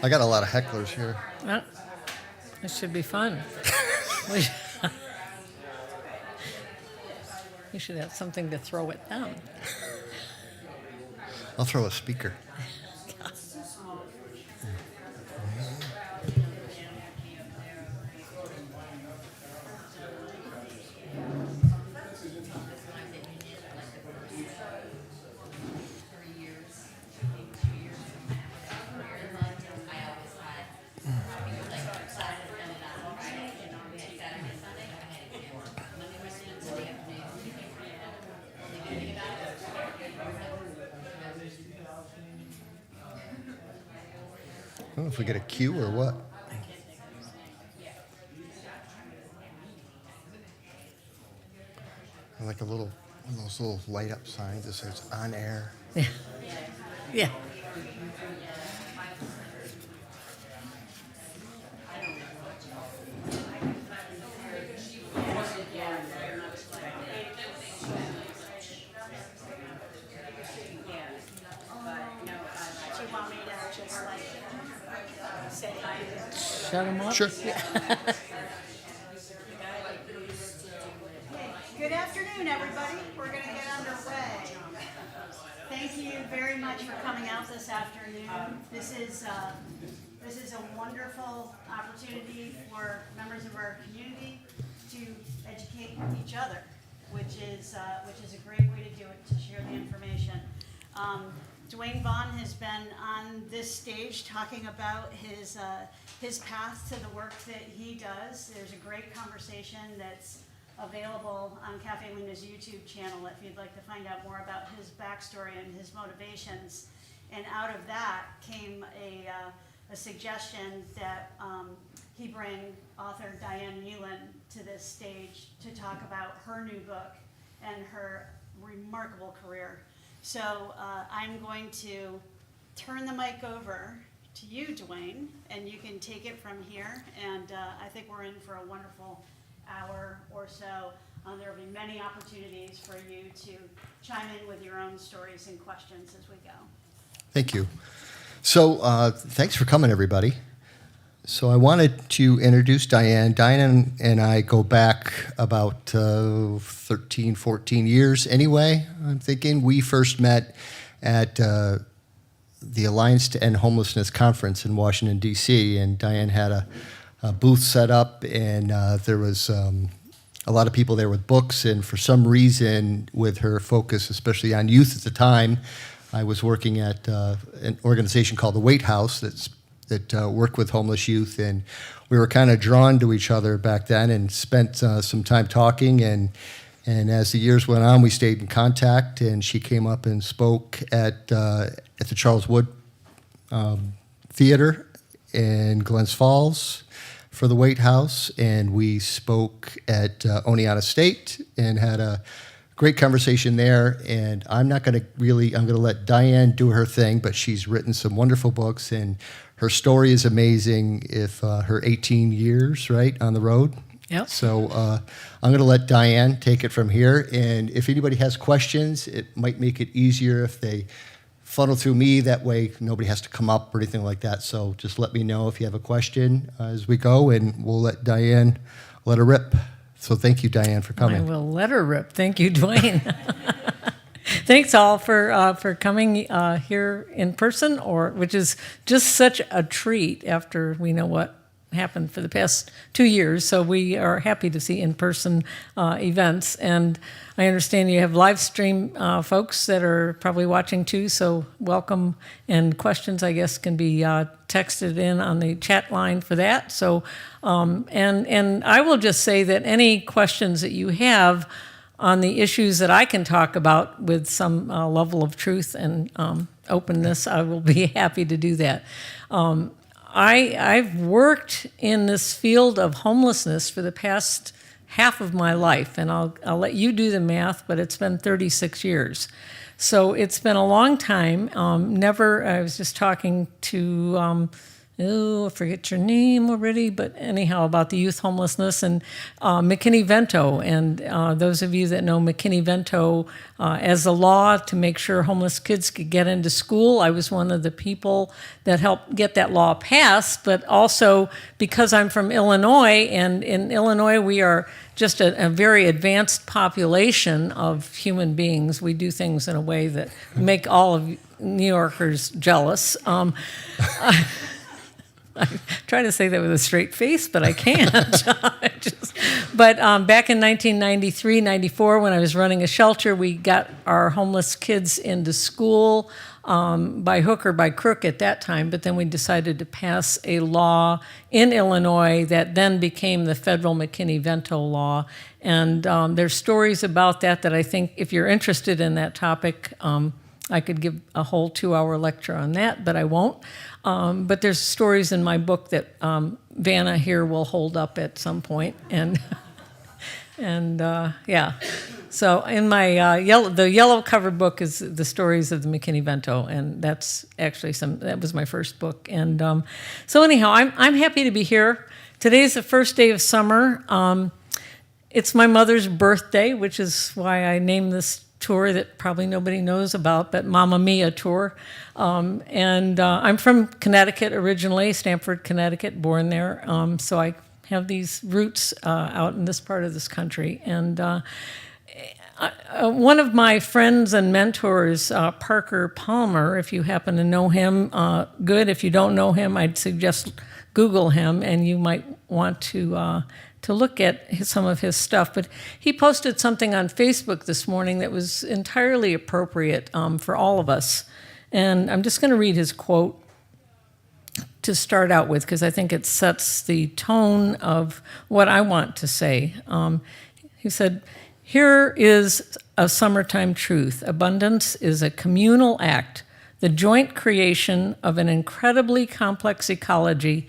I got a lot of hecklers here. Well, it should be fun. You should have something to throw at them. I'll throw a speaker. I don't know if we get a cue or what. I like one of those little light up signs that says on air. Yeah. Yeah. Shut them up? Sure. Good afternoon, everybody. We're going to get underway. Thank you very much for coming out this afternoon. This is a wonderful opportunity for members of our community to educate each other, which is a great way to do it, to share the information. Dwayne Vaughn has been on this stage talking about his path to the work that he does. There's a great conversation that's available on Caffe Lena's YouTube channel if you'd like to find out more about his backstory and his motivations. And out of that came a suggestion that he bring author Diane Nilan to this stage to talk about her new book and her remarkable career. So I'm going to turn the mic over to you, Dwayne, and you can take it from here. And I think we're in for a wonderful hour or so. There will be many opportunities for you to chime in with your own stories and questions as we go. Thank you. So thanks for coming, everybody. So I wanted to introduce Diane. Diane and I go back about 13, 14 years anyway, I'm thinking. We first met at the Alliance to End Homelessness conference in Washington, D.C., and Diane had a booth set up, and there was a lot of people there with books, and for some reason, with her focus, especially on youth at the time, I was working at an organization called the Wait House that worked with homeless youth, and we were kind of drawn to each other back then and spent some time talking, and as the years went on, we stayed in contact, and she came up and spoke at the Charles Wood Theater in Glens Falls for the Wait House, and we spoke at Oneonta State and had a great conversation there. And I'm going to let Diane do her thing, but she's written some wonderful books, and her story is amazing. If her 18 years, right, on the road. Yep. So I'm going to let Diane take it from here. And if anybody has questions, it might make it easier if they funnel through me. That way nobody has to come up or anything like that. So just let me know if you have a question as we go, and we'll let Diane let her rip. So thank you, Diane, for coming. I will let her rip. Thank you, Dwayne. Thanks all for coming here in person, which is just such a treat after we know what happened for the past 2 years. So we are happy to see in-person events. And I understand you have live stream folks that are probably watching too. So welcome, and questions, I guess, can be texted in on the chat line for that. So and I will just say that any questions that you have on the issues that I can talk about with some level of truth and openness, I will be happy to do that. I've worked in this field of homelessness for the past half of my life, and I'll let you do the math, but it's been 36 years. So it's been a long time. I was just talking to I forget your name already, but anyhow, about the youth homelessness and McKinney-Vento. And those of you that know McKinney-Vento as a law to make sure homeless kids could get into school, I was one of the people that helped get that law passed. But also because I'm from Illinois, and in Illinois we are just a very advanced population of human beings. We do things in a way that make all of New Yorkers jealous. I try to say that with a straight face, but I can't. But back in 1993, 94, when I was running a shelter, we got our homeless kids into school by hook or by crook at that time. But then we decided to pass a law in Illinois that then became the federal McKinney-Vento law. And there's stories about that I think if you're interested in that topic, I could give a whole 2-hour lecture on that, but I won't. But there's stories in my book that Vanna here will hold up at some point, and yeah. So in my the yellow cover book is the stories of the McKinney-Vento, and that's actually that was my first book. And so anyhow, I'm happy to be here. Today's the first day of summer. It's my mother's birthday, which is why I named this tour that probably nobody knows about, but Mamma Mia tour. And I'm from Connecticut originally, Stamford, Connecticut, born there. So I have these roots out in this part of this country. And one of my friends and mentors, Parker Palmer, if you happen to know him, good. If you don't know him, I'd suggest Google him, and you might want to look at some of his stuff. But he posted something on Facebook this morning that was entirely appropriate for all of us. And I'm just going to read his quote to start out with, because I think it sets the tone of what I want to say. He said, "Here is a summertime truth. Abundance is a communal act, the joint creation of an incredibly complex ecology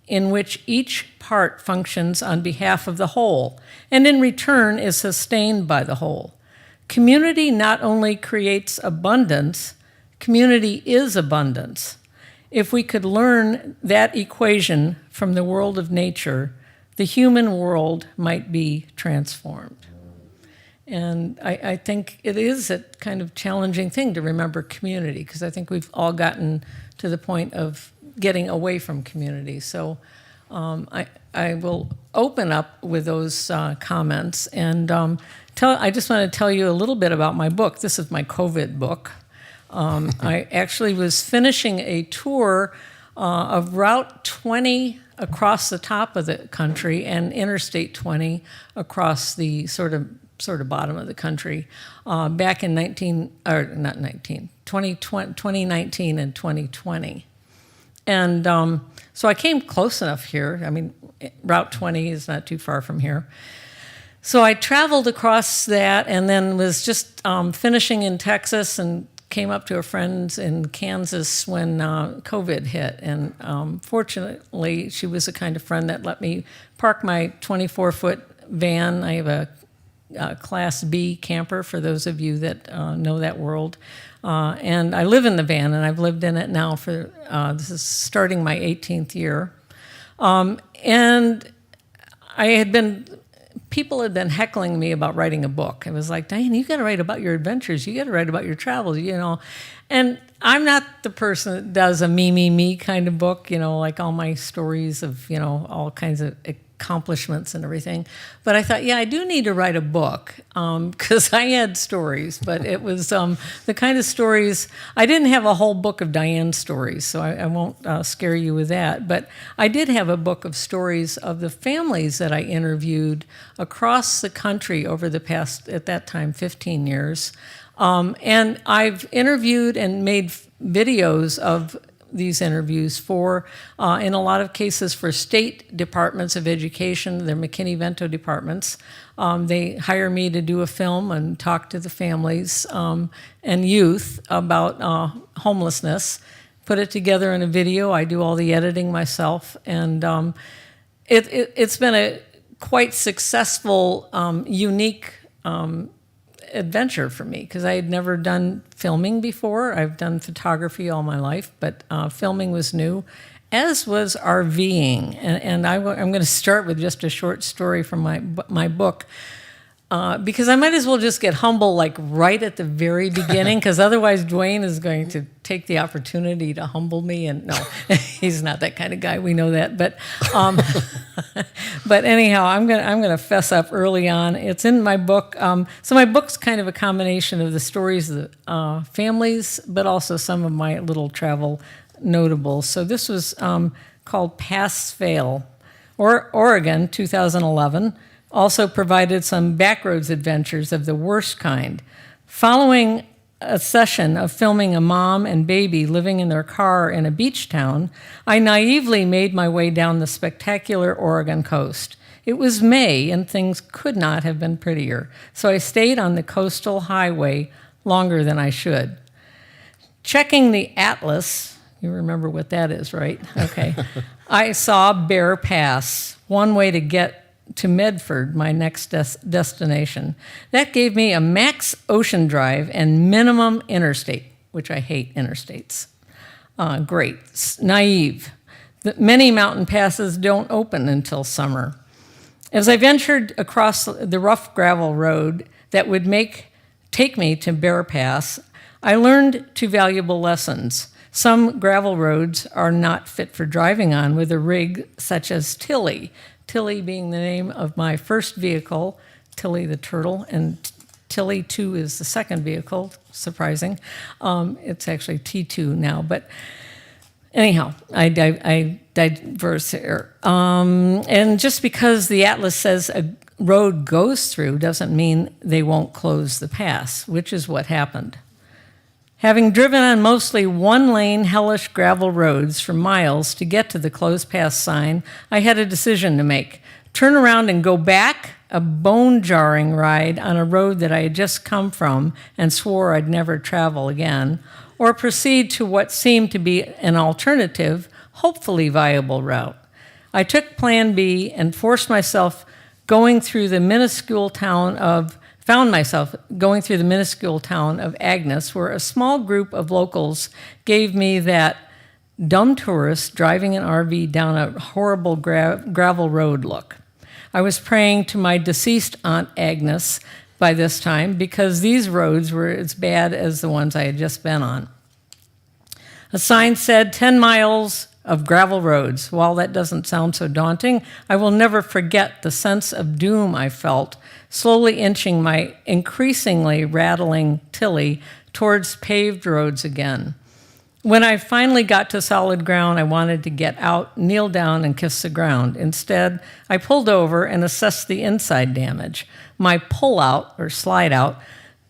in which each part functions on behalf of the whole, and in return is sustained by the whole. Community not only creates abundance, community is abundance. If we could learn that equation from the world of nature, the human world might be transformed." And I think it is a kind of challenging thing to remember community, because I think we've all gotten to the point of getting away from community. So I will open up with those comments. And I just want to tell you a little bit about my book. This is my COVID book. I actually was finishing a tour of Route 20 across the top of the country and Interstate 20 across the sort of bottom of the country back in 2019 and 2020. And so I came close enough here. I mean, Route 20 is not too far from here. So I traveled across that and then was just finishing in Texas and came up to a friend's in Kansas when COVID hit. And fortunately, she was the kind of friend that let me park my 24-foot van. I have a Class B camper, for those of you that know that world. And I live in the van, and I've lived in it now for, this is starting my 18th year. And people had been heckling me about writing a book. It was like, Diane, you got to write about your adventures. You got to write about your travels, you know. And I'm not the person that does a me kind of book, you know, like all my stories of, you know, all kinds of accomplishments and everything. But I thought, yeah, I do need to write a book because I had stories, but it was the kind of stories, I didn't have a whole book of Diane's stories, so I won't scare you with that. But I did have a book of stories of the families that I interviewed across the country over the past, at that time, 15 years. And I've interviewed and made videos of these interviews for, in a lot of cases, for state departments of education, their McKinney-Vento departments. They hire me to do a film and talk to the families and youth about homelessness, put it together in a video. I do all the editing myself. And it's been a quite successful, unique adventure for me, because I had never done filming before. I've done photography all my life, but filming was new. as was RVing. And I'm going to start with just a short story from my book. Because I might as well just get humble like right at the very beginning, because otherwise Dwayne is going to take the opportunity to humble me. And no, he's not that kind of guy. We know that. But but anyhow, I'm gonna fess up early on. It's in my book. So my book's kind of a combination of the stories of the families, but also some of my little travel notables. So this was called Pass Fail, Oregon, 2011. Also provided some backroads adventures of the worst kind. Following a session of filming a mom and baby living in their car in a beach town, I naively made my way down the spectacular Oregon coast. It was May, and things could not have been prettier, so I stayed on the coastal highway longer than I should. Checking the atlas, you remember what that is, right? Okay. I saw Bear Pass, one way to get to Medford, my next destination. That gave me a max ocean drive and minimum interstate, which I hate interstates. Great. Naive. Many mountain passes don't open until summer. As I ventured across the rough gravel road that would take me to Bear Pass, I learned two valuable lessons. Some gravel roads are not fit for driving on with a rig such as Tilly. Tilly being the name of my first vehicle, Tilly the Turtle, and Tilly 2 is the second vehicle, surprising. It's actually T2 now, but anyhow, I diverse here. And just because the atlas says a road goes through doesn't mean they won't close the pass, which is what happened. Having driven on mostly one-lane hellish gravel roads for miles to get to the closed pass sign, I had a decision to make. Turn around and go back, a bone-jarring ride on a road that I had just come from and swore I'd never travel again, or proceed to what seemed to be an alternative, hopefully viable route. I took Plan B and found myself going through the minuscule town of Agnes, where a small group of locals gave me that dumb tourist driving an RV down a horrible gravel road look. I was praying to my deceased Aunt Agnes by this time because these roads were as bad as the ones I had just been on. A sign said 10 miles of gravel roads. While that doesn't sound so daunting, I will never forget the sense of doom I felt slowly inching my increasingly rattling Tilly towards paved roads again. When I finally got to solid ground, I wanted to get out, kneel down, and kiss the ground. Instead, I pulled over and assessed the inside damage. My pull-out, or slide-out,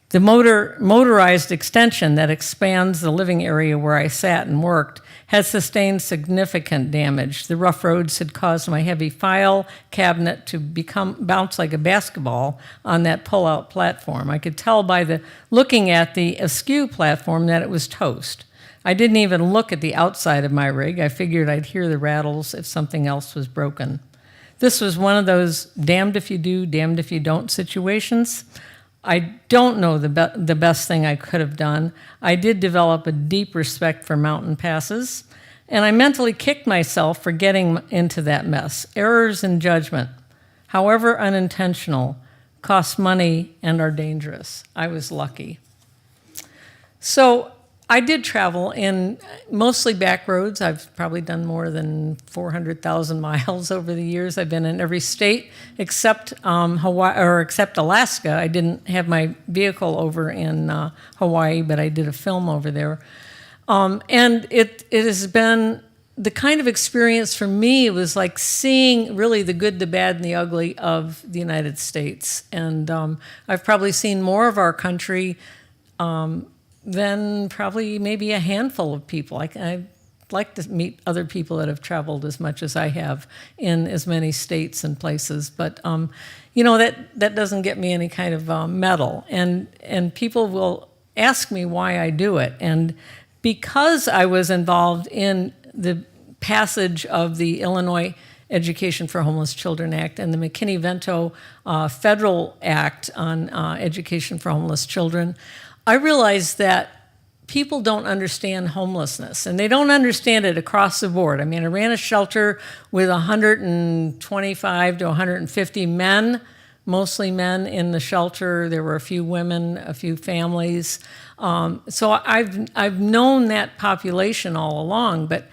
the motorized extension that expands the living area where I sat and worked, had sustained significant damage. The rough roads had caused my heavy file cabinet to bounce like a basketball on that pull-out platform. I could tell by looking at the askew platform that it was toast. I didn't even look at the outside of my rig. I figured I'd hear the rattles if something else was broken. This was one of those damned if you do, damned if you don't situations. I don't know the best thing I could have done. I did develop a deep respect for mountain passes, and I mentally kicked myself for getting into that mess. Errors in judgment, however unintentional, cost money and are dangerous. I was lucky. So I did travel in mostly back roads. I've probably done more than 400,000 miles over the years. I've been in every state except Hawaii or except Alaska. I didn't have my vehicle over in Hawaii, but I did a film over there. And it has been the kind of experience for me. It was like seeing really the good, the bad, and the ugly of the United States. And I've probably seen more of our country than probably maybe a handful of people. I'd like to meet other people that have traveled as much as I have in as many states and places. But, that doesn't get me any kind of medal. And people will ask me why I do it. And because I was involved in the passage of the Illinois Education for Homeless Children Act and the McKinney-Vento Federal Act on Education for Homeless Children, I realized that people don't understand homelessness, and they don't understand it across the board. I mean, I ran a shelter with 125 to 150 men, mostly men in the shelter. There were a few women, a few families. So I've known that population all along, but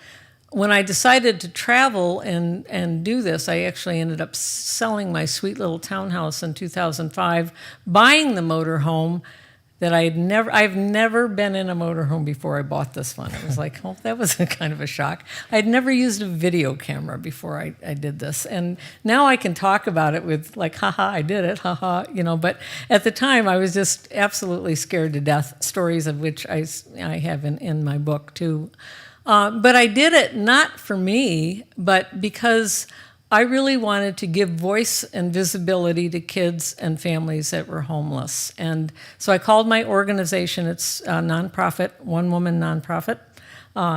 when I decided to travel and do this, I actually ended up selling my sweet little townhouse in 2005, buying the motorhome that I've never been in a motorhome before I bought this one. It was like, well, that was a kind of a shock. I'd never used a video camera before I did this. And now I can talk about it with like, haha, I did it, haha, but at the time I was just absolutely scared to death, stories of which I have in my book too. But I did it not for me, but because I really wanted to give voice and visibility to kids and families that were homeless. And so I called my organization, it's a nonprofit, one-woman nonprofit,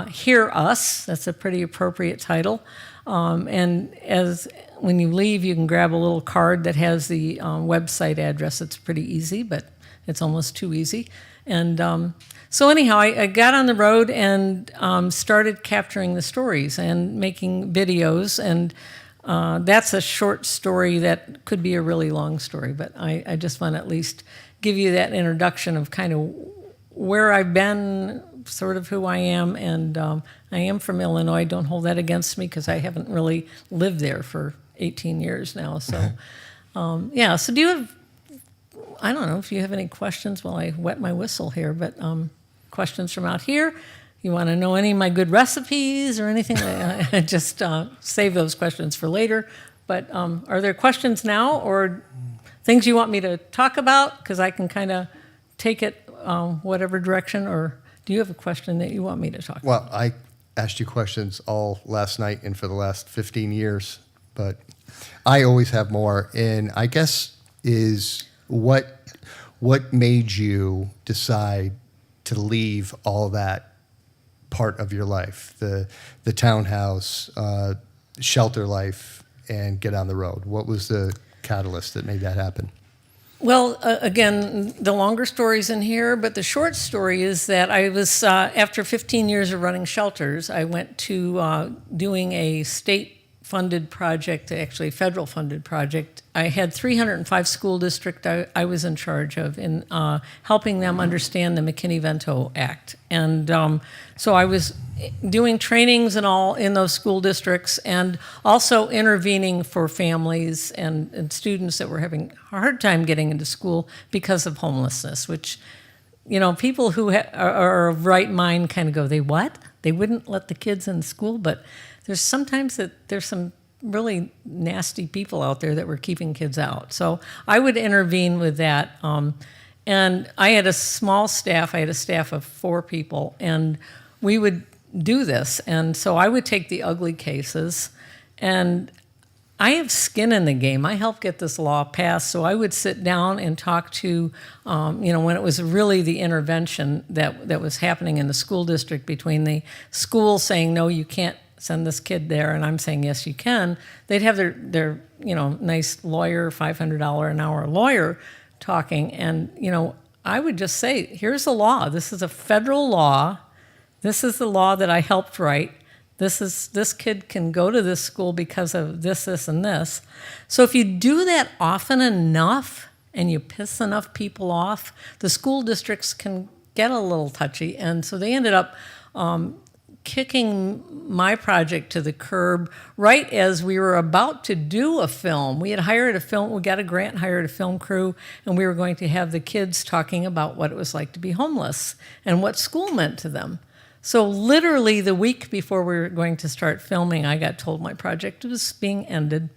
Hear Us. That's a pretty appropriate title. And when you leave, you can grab a little card that has the website address. It's pretty easy, but it's almost too easy. And so anyhow, I got on the road and started capturing the stories and making videos. And that's a short story that could be a really long story, but I just want to at least give you that introduction of kind of where I've been, sort of who I am, and I am from Illinois. Don't hold that against me because I haven't really lived there for 18 years now. So, yeah, so do you have, I don't know if you have any questions while I wet my whistle here, but questions from out here? You want to know any of my good recipes or anything? Just save those questions for later. But are there questions now or things you want me to talk about? Because I can kind of take it whatever direction. Or do you have a question that you want me to talk about? Well, I asked you questions all last night and for the last 15 years, but I always have more. And I guess is what made you decide to leave all that part of your life, the townhouse, shelter life, and get on the road? What was the catalyst that made that happen? Well, again, the longer story's in here, but the short story is that I was, after 15 years of running shelters, I went to doing a state-funded project, actually a federal-funded project. I had 305 school districts I was in charge of in helping them understand the McKinney-Vento Act. And so I was doing trainings and all in those school districts and also intervening for families and students that were having a hard time getting into school because of homelessness, which, people who are of right mind kind of go, they what? They wouldn't let the kids in school? But there's sometimes there's some really nasty people out there that were keeping kids out. So I would intervene with that. And I had a small staff. I had a staff of 4 people, and we would do this. And so I would take the ugly cases, and I have skin in the game. I helped get this law passed, so I would sit down and talk to, when it was really the intervention that was happening in the school district between the school saying, no, you can't send this kid there, and I'm saying, yes, you can. They'd have their nice lawyer, $500 an hour lawyer talking, and, I would just say, here's the law. This is a federal law. This is the law that I helped write. This kid can go to this school because of this, and this. So if you do that often enough and you piss enough people off, the school districts can get a little touchy, and so they ended up kicking my project to the curb right as we were about to do a film. We got a grant, hired a film crew, and we were going to have the kids talking about what it was like to be homeless and what school meant to them. So literally the week before we were going to start filming, I got told my project was being ended.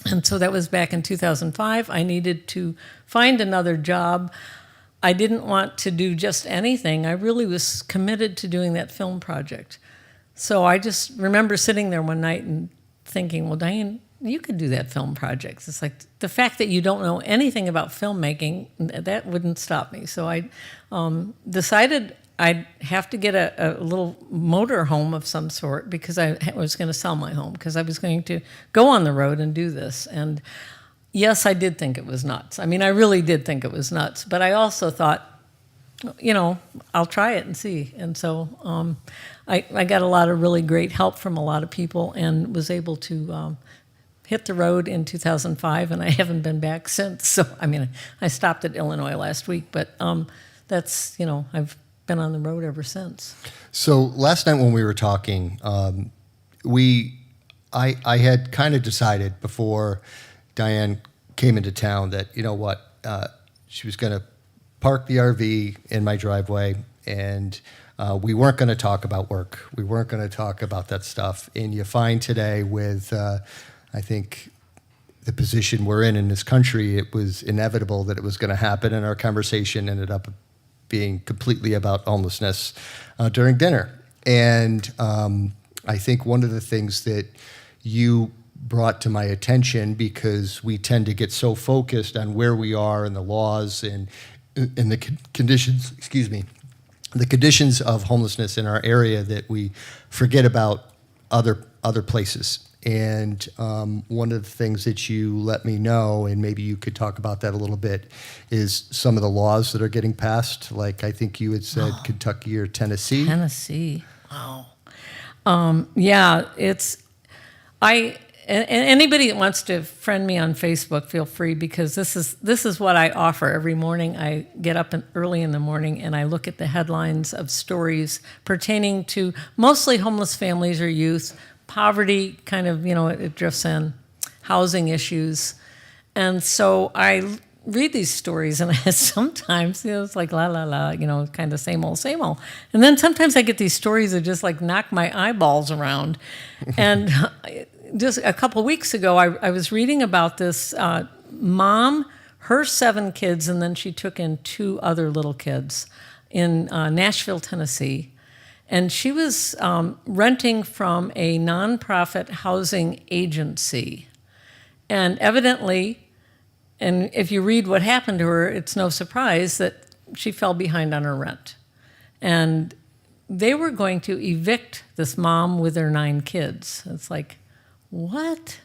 And so that was back in 2005. I needed to find another job. I didn't want to do just anything. I really was committed to doing that film project. So I just remember sitting there one night and thinking, well, Diane, you could do that film project. It's like the fact that you don't know anything about filmmaking, that wouldn't stop me. So I decided I'd have to get a little motorhome of some sort because I was going to sell my home because I was going to go on the road and do this. And yes, I did think it was nuts. I mean, I really did think it was nuts. But I also thought, I'll try it and see. And so I got a lot of really great help from a lot of people and was able to hit the road in 2005, and I haven't been back since. So, I stopped at Illinois last week, but that's, I've been on the road ever since. So last night when we were talking, I had kind of decided before Diane came into town that, she was going to park the RV in my driveway, and we weren't going to talk about work. We weren't going to talk about that stuff. And you find today with, I think, the position we're in this country, it was inevitable that it was going to happen, and our conversation ended up being completely about homelessness during dinner. And I think one of the things that you brought to my attention, because we tend to get so focused on where we are and the laws and the conditions, the conditions of homelessness in our area, that we forget about other places. And one of the things that you let me know, and maybe you could talk about that a little bit, is some of the laws that are getting passed. Like I think you had said Kentucky or Tennessee. Tennessee, wow. Yeah, anybody that wants to friend me on Facebook, feel free, because this is what I offer every morning. I get up early in the morning and I look at the headlines of stories pertaining to mostly homeless families or youth, poverty, kind of, it drifts in, housing issues. And so I read these stories, and sometimes, it's like la, la, la, kind of same old, same old. And then sometimes I get these stories that just like knock my eyeballs around. And just a couple of weeks ago, I was reading about this mom, her 7 kids, and then she took in 2 other little kids in Nashville, Tennessee. And she was renting from a nonprofit housing agency. And evidently, and if you read what happened to her, it's no surprise that she fell behind on her rent. And they were going to evict this mom with their 9 kids. It's like, what?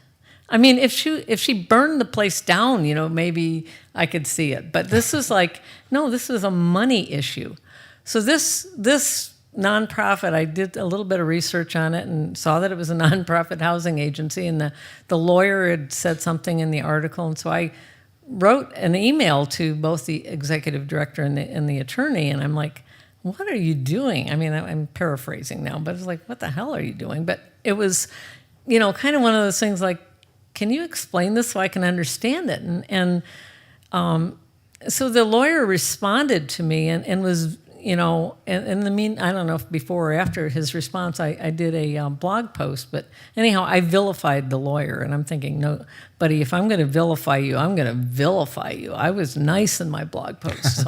If she burned the place down, maybe I could see it. But this is like, no, this is a money issue. So this nonprofit, I did a little bit of research on it and saw that it was a nonprofit housing agency, and the lawyer had said something in the article, and so I wrote an email to both the executive director and the attorney, and I'm like, what are you doing? I'm paraphrasing now, but it's like, what the hell are you doing? But it was, kind of one of those things like, can you explain this so I can understand it? And so the lawyer responded to me and was, I don't know if before or after his response, I did a blog post, but anyhow, I vilified the lawyer, and I'm thinking, no, buddy, if I'm going to vilify you, I'm going to vilify you. I was nice in my blog post,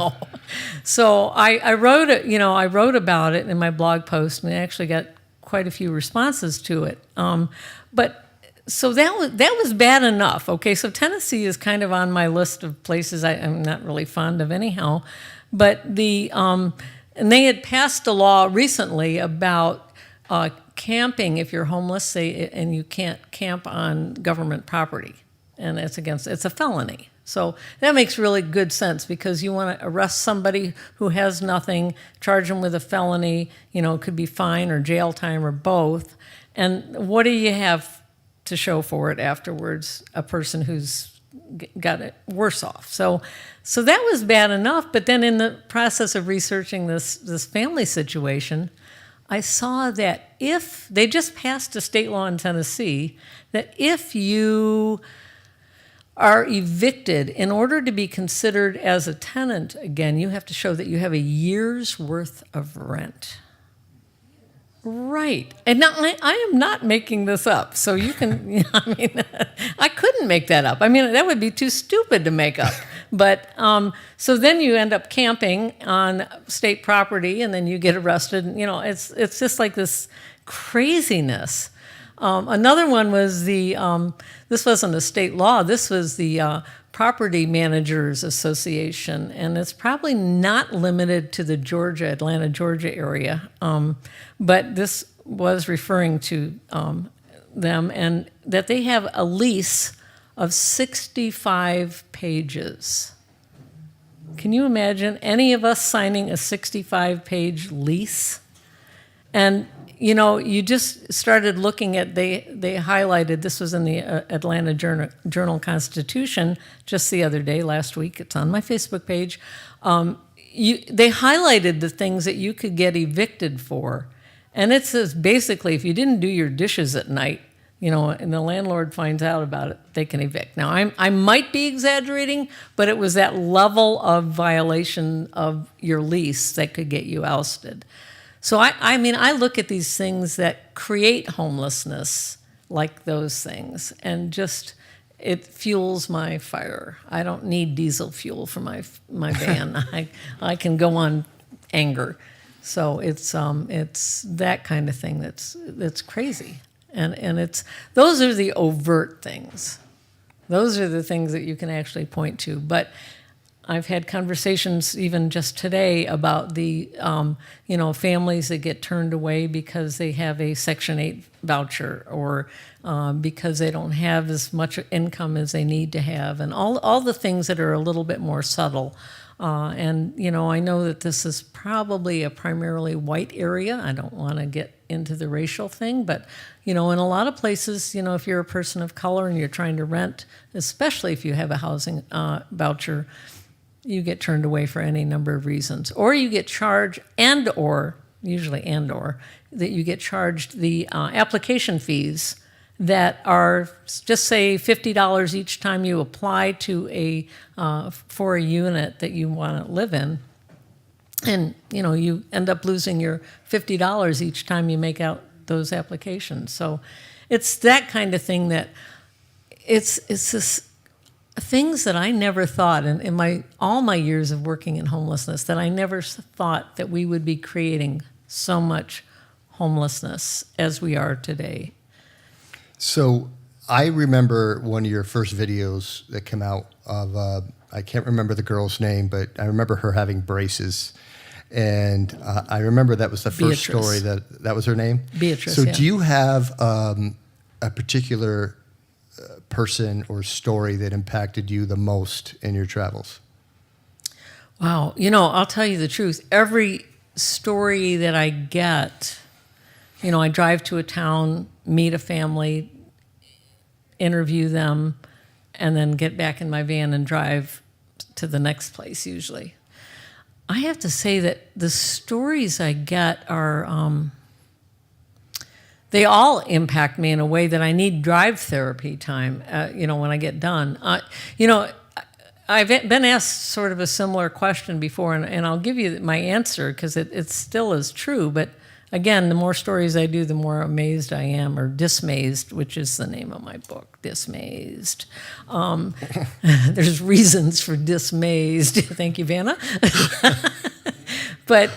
so I wrote it, I wrote about it in my blog post, and I actually got quite a few responses to it. But so that was bad enough. Okay, so Tennessee is kind of on my list of places I'm not really fond of anyhow. But and they had passed a law recently about camping if you're homeless, and you can't camp on government property, and it's a felony. So that makes really good sense, because you want to arrest somebody who has nothing, charge them with a felony, it could be fine or jail time or both. And what do you have to show for it afterwards? A person who's got it worse off. So that was bad enough. But then in the process of researching this family situation, I saw that if they just passed a state law in Tennessee, that if you are evicted, in order to be considered as a tenant again, you have to show that you have a year's worth of rent. Right. And now I am not making this up. So you can, I couldn't make that up. That would be too stupid to make up. But so then you end up camping on state property, and then you get arrested. And, it's just like this craziness. Another one was this wasn't a state law. This was the Property Managers Association, and it's probably not limited to the Atlanta, Georgia area, but this was referring to them, and that they have a lease of 65 pages. Can you imagine any of us signing a 65-page lease? And, you know, you just started looking at, they highlighted, this was in the Atlanta Journal-Constitution just the other day, last week, it's on my Facebook page. They highlighted the things that you could get evicted for. And it says basically, if you didn't do your dishes at night, you know, and the landlord finds out about it, they can evict. Now, I might be exaggerating, but it was that level of violation of your lease that could get you ousted. So, I mean, I look at these things that create homelessness, like those things, and just, it fuels my fire. I don't need diesel fuel for my van. I can go on anger. So it's that kind of thing that's crazy. And it's, those are the overt things. Those are the things that you can actually point to. But I've had conversations even just today about the, you know, families that get turned away because they have a Section 8 voucher, or because they don't have as much income as they need to have, and all the things that are a little bit more subtle. And, you know, I know that this is probably a primarily white area. I don't want to get into the racial thing, but, you know, in a lot of places, you know, if you're a person of color and you're trying to rent, especially if you have a housing voucher, you get turned away for any number of reasons. Or you get charged, usually that you get charged the application fees that are, just say, $50 each time you apply to for a unit that you want to live in. And, you know, you end up losing your $50 each time you make out those applications. So it's that kind of thing that it's this things that I never thought in all my years of working in homelessness, that I never thought that we would be creating so much homelessness as we are today. So I remember one of your first videos that came out of, I can't remember the girl's name, but I remember her having braces. And I remember that was the first Beatrice. story that was her name? Beatrice, So yeah. do you have a particular person or story that impacted you the most in your travels? Wow. You know, I'll tell you the truth. Every story that I get, you know, I drive to a town, meet a family, interview them, and then get back in my van and drive to the next place usually. I have to say that the stories I get are, they all impact me in a way that I need drive therapy time, you know, when I get done. You know, I've been asked sort of a similar question before, and I'll give you my answer because it still is true. But again, the more stories I do, the more amazed I am, or dismazed, which is the name of my book, Dismazed. There's reasons for dismazed. Thank you, Vanna. But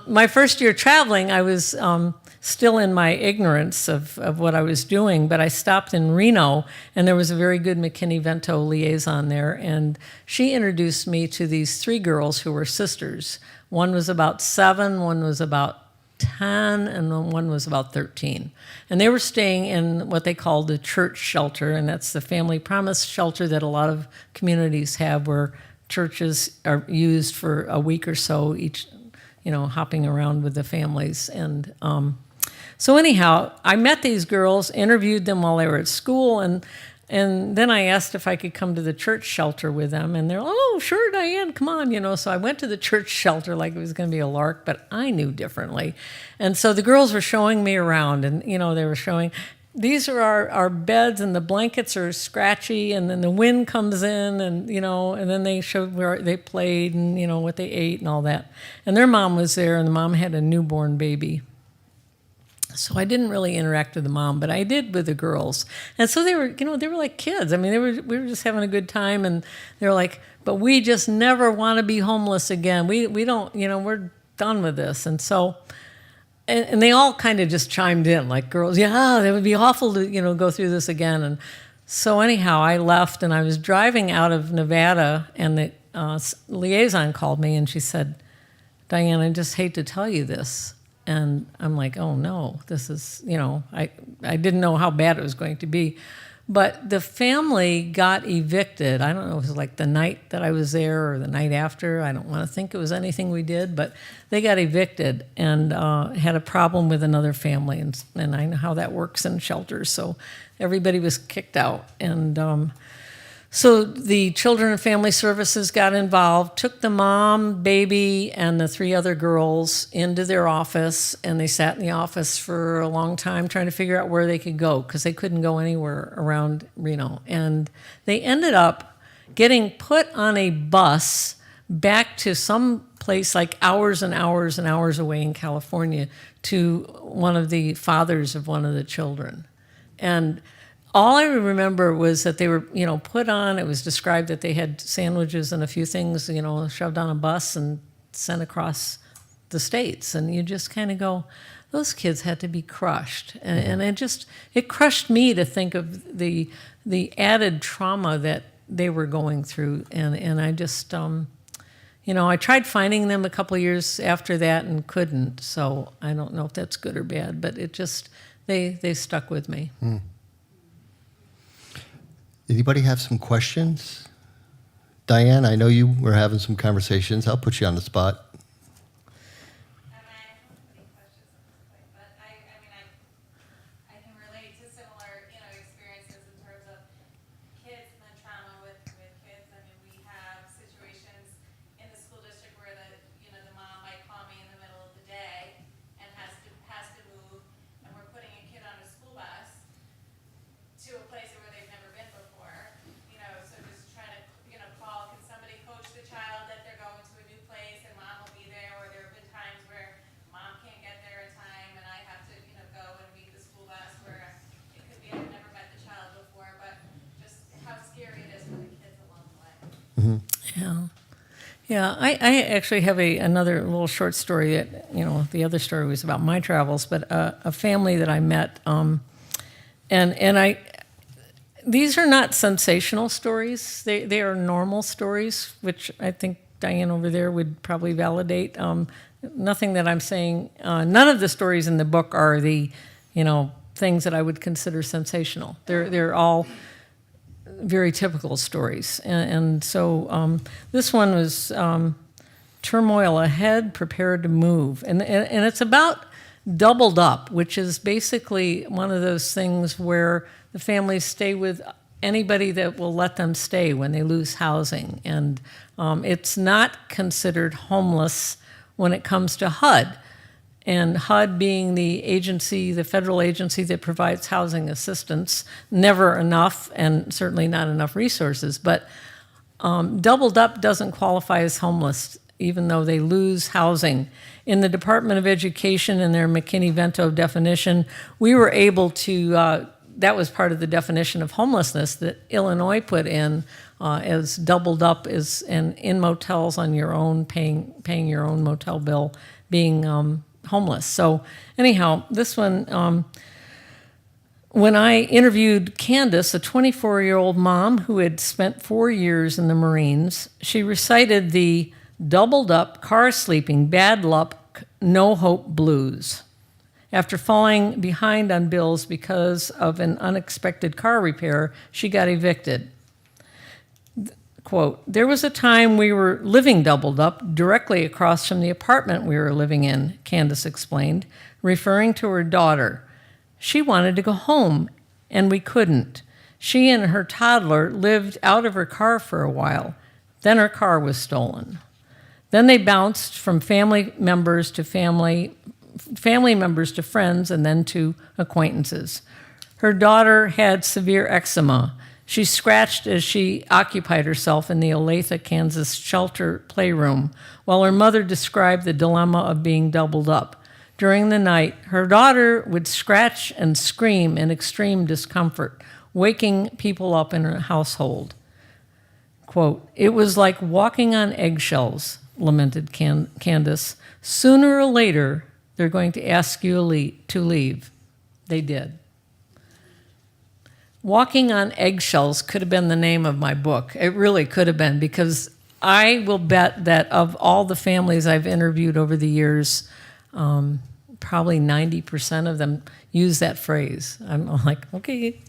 my first year traveling, I was still in my ignorance of what I was doing, but I stopped in Reno, and there was a very good McKinney-Vento liaison there, and she introduced me to these three girls who were sisters. One was about 7, one was about 10, and one was about 13. And they were staying in what they called the church shelter, and that's the Family Promise shelter that a lot of communities have, where churches are used for a week or so each, you know, hopping around with the families. And so anyhow, I met these girls, interviewed them while they were at school, and then I asked if I could come to the church shelter with them, and they're, oh, sure, Diane, come on, you know. So I went to the church shelter like it was going to be a lark, but I knew differently. And so the girls were showing me around, and, you know, they were showing, these are our beds, and the blankets are scratchy, and then the wind comes in, and, you know, and then they showed where they played and, you know, what they ate and all that. And their mom was there, and the mom had a newborn baby. So I didn't really interact with the mom, but I did with the girls. And so they were, you know, they were like kids. I mean, we were just having a good time, and they were like, but we just never want to be homeless again. We don't, you know, we're done with this. And so, and they all kind of just chimed in, like, girls, yeah, it would be awful to, you know, go through this again. And so anyhow, I left, and I was driving out of Nevada, and the liaison called me, and she said, Diane, I just hate to tell you this. And I'm like, oh no, this is, you know, I didn't know how bad it was going to be. But the family got evicted. I don't know if it was like the night that I was there or the night after. I don't want to think it was anything we did, but they got evicted and had a problem with another family. And I know how that works in shelters. So everybody was kicked out. And so the Children and Family Services got involved, took the mom, baby, and the 3 other girls into their office, and they sat in the office for a long time trying to figure out where they could go because they couldn't go anywhere around Reno. And they ended up getting put on a bus back to some place like hours and hours and hours away in California to one of the fathers of one of the children. And all I remember was that they were, put on. It was described that they had sandwiches and a few things, shoved on a bus and sent across the states. And you just kind of go, those kids had to be crushed. And it crushed me to think of the added trauma that they were going through. And I just, I tried finding them a couple of years after that and couldn't. So I don't know if that's good or bad, but it just, they stuck with me. Anybody have some questions? Diane, I know you were having some conversations. I'll put you on the spot. I don't have any questions at this point, but I can relate to similar, experiences in terms of kids and then trauma with kids. I mean, we have situations in the school district where the mom might call me in the middle of the day and has to move, and we're putting a kid on a school bus to a place where they've never been before. So just trying to, call, can somebody coach the child that they're going to a new place and mom will be there? Or there have been times where mom can't get there in time and I have to, go and meet the school bus where it could be I've never met the child before, but just how scary it is for the kids along the way. Yeah. Yeah, I actually have another little short story that, the other story was about my travels, but a family that I met, these are not sensational stories. They are normal stories, which I think Diane over there would probably validate. Nothing that I'm saying, none of the stories in the book are the, things that I would consider sensational. They're all very typical stories. And so this one was turmoil ahead, prepared to move. And it's about doubled up, which is basically one of those things where the families stay with anybody that will let them stay when they lose housing. And it's not considered homeless when it comes to HUD. And HUD being the agency, the federal agency that provides housing assistance, never enough and certainly not enough resources. But doubled up doesn't qualify as homeless, even though they lose housing. In the Department of Education, in their McKinney-Vento definition, we were able to, that was part of the definition of homelessness that Illinois put in as doubled up is and in motels on your own, paying your own motel bill, being homeless. So anyhow, this one, when I interviewed Candace, a 24-year-old mom who had spent 4 years in the Marines, she recited the doubled up, car sleeping, bad luck, no hope blues. After falling behind on bills because of an unexpected car repair, she got evicted. Quote, there was a time we were living doubled up directly across from the apartment we were living in, Candace explained, referring to her daughter. She wanted to go home, and we couldn't. She and her toddler lived out of her car for a while. Then her car was stolen. Then they bounced from family members to friends, and then to acquaintances. Her daughter had severe eczema. She scratched as she occupied herself in the Olathe, Kansas shelter playroom, while her mother described the dilemma of being doubled up. During the night, her daughter would scratch and scream in extreme discomfort, waking people up in her household. Quote, it was like walking on eggshells, lamented Candace. Sooner or later, they're going to ask you to leave. They did. Walking on Eggshells could have been the name of my book. It really could have been, because I will bet that of all the families I've interviewed over the years, probably 90% of them use that phrase. I'm like, okay,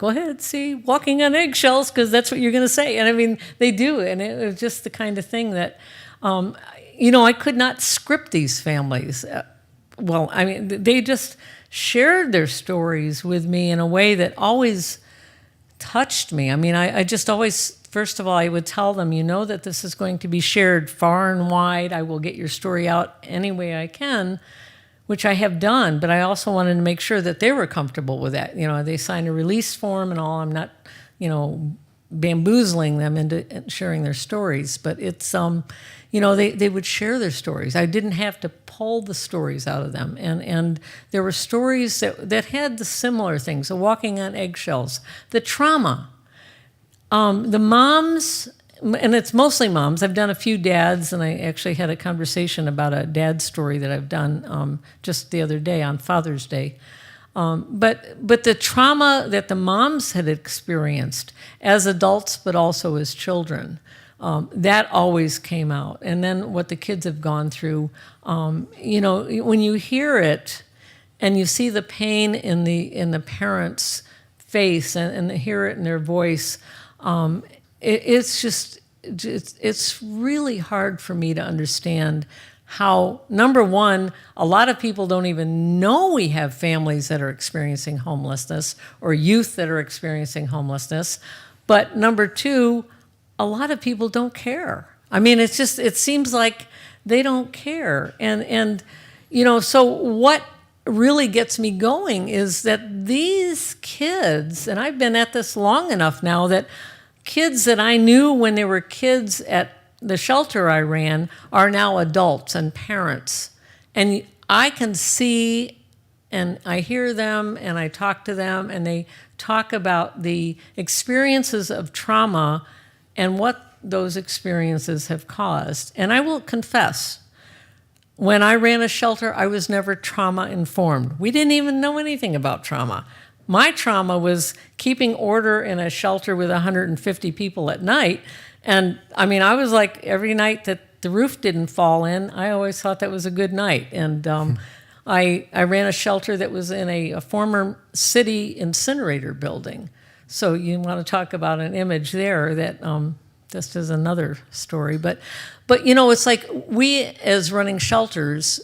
go ahead, see, walking on eggshells, because that's what you're going to say. And I mean, they do. And it was just the kind of thing that, I could not script these families. They just shared their stories with me in a way that always touched me. I mean, I just always, first of all, I would tell them, that this is going to be shared far and wide. I will get your story out any way I can, which I have done, but I also wanted to make sure that they were comfortable with that. They signed a release form and all. I'm not, bamboozling them into sharing their stories, but it's, they would share their stories. I didn't have to pull the stories out of them. And there were stories that had the similar things, the walking on eggshells, the trauma, the moms, and it's mostly moms. I've done a few dads, and I actually had a conversation about a dad story that I've done just the other day on Father's Day. But the trauma that the moms had experienced as adults, but also as children, that always came out. And then what the kids have gone through, when you hear it and you see the pain in the parents' face and hear it in their voice, it's really hard for me to understand how, number one, a lot of people don't even know we have families that are experiencing homelessness or youth that are experiencing homelessness. But number two, a lot of people don't care. I mean, it seems like they don't care. And so what really gets me going is that these kids, and I've been at this long enough now, that kids that I knew when they were kids at the shelter I ran are now adults and parents. And I can see and I hear them and I talk to them and they talk about the experiences of trauma and what those experiences have caused. And I will confess, when I ran a shelter, I was never trauma informed. We didn't even know anything about trauma. My trauma was keeping order in a shelter with 150 people at night. And I mean, I was like, every night that the roof didn't fall in, I always thought that was a good night. And I ran a shelter that was in a former city incinerator building. So you want to talk about an image there that this is another story. But it's like we as running shelters,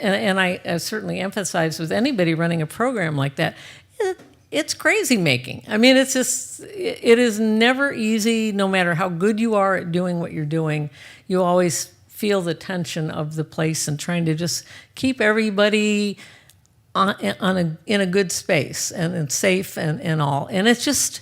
and I certainly emphasize with anybody running a program like that, it's crazy making. I mean, it is never easy, no matter how good you are at doing what you're doing. You always feel the tension of the place and trying to just keep everybody in a good space and safe and all. And it's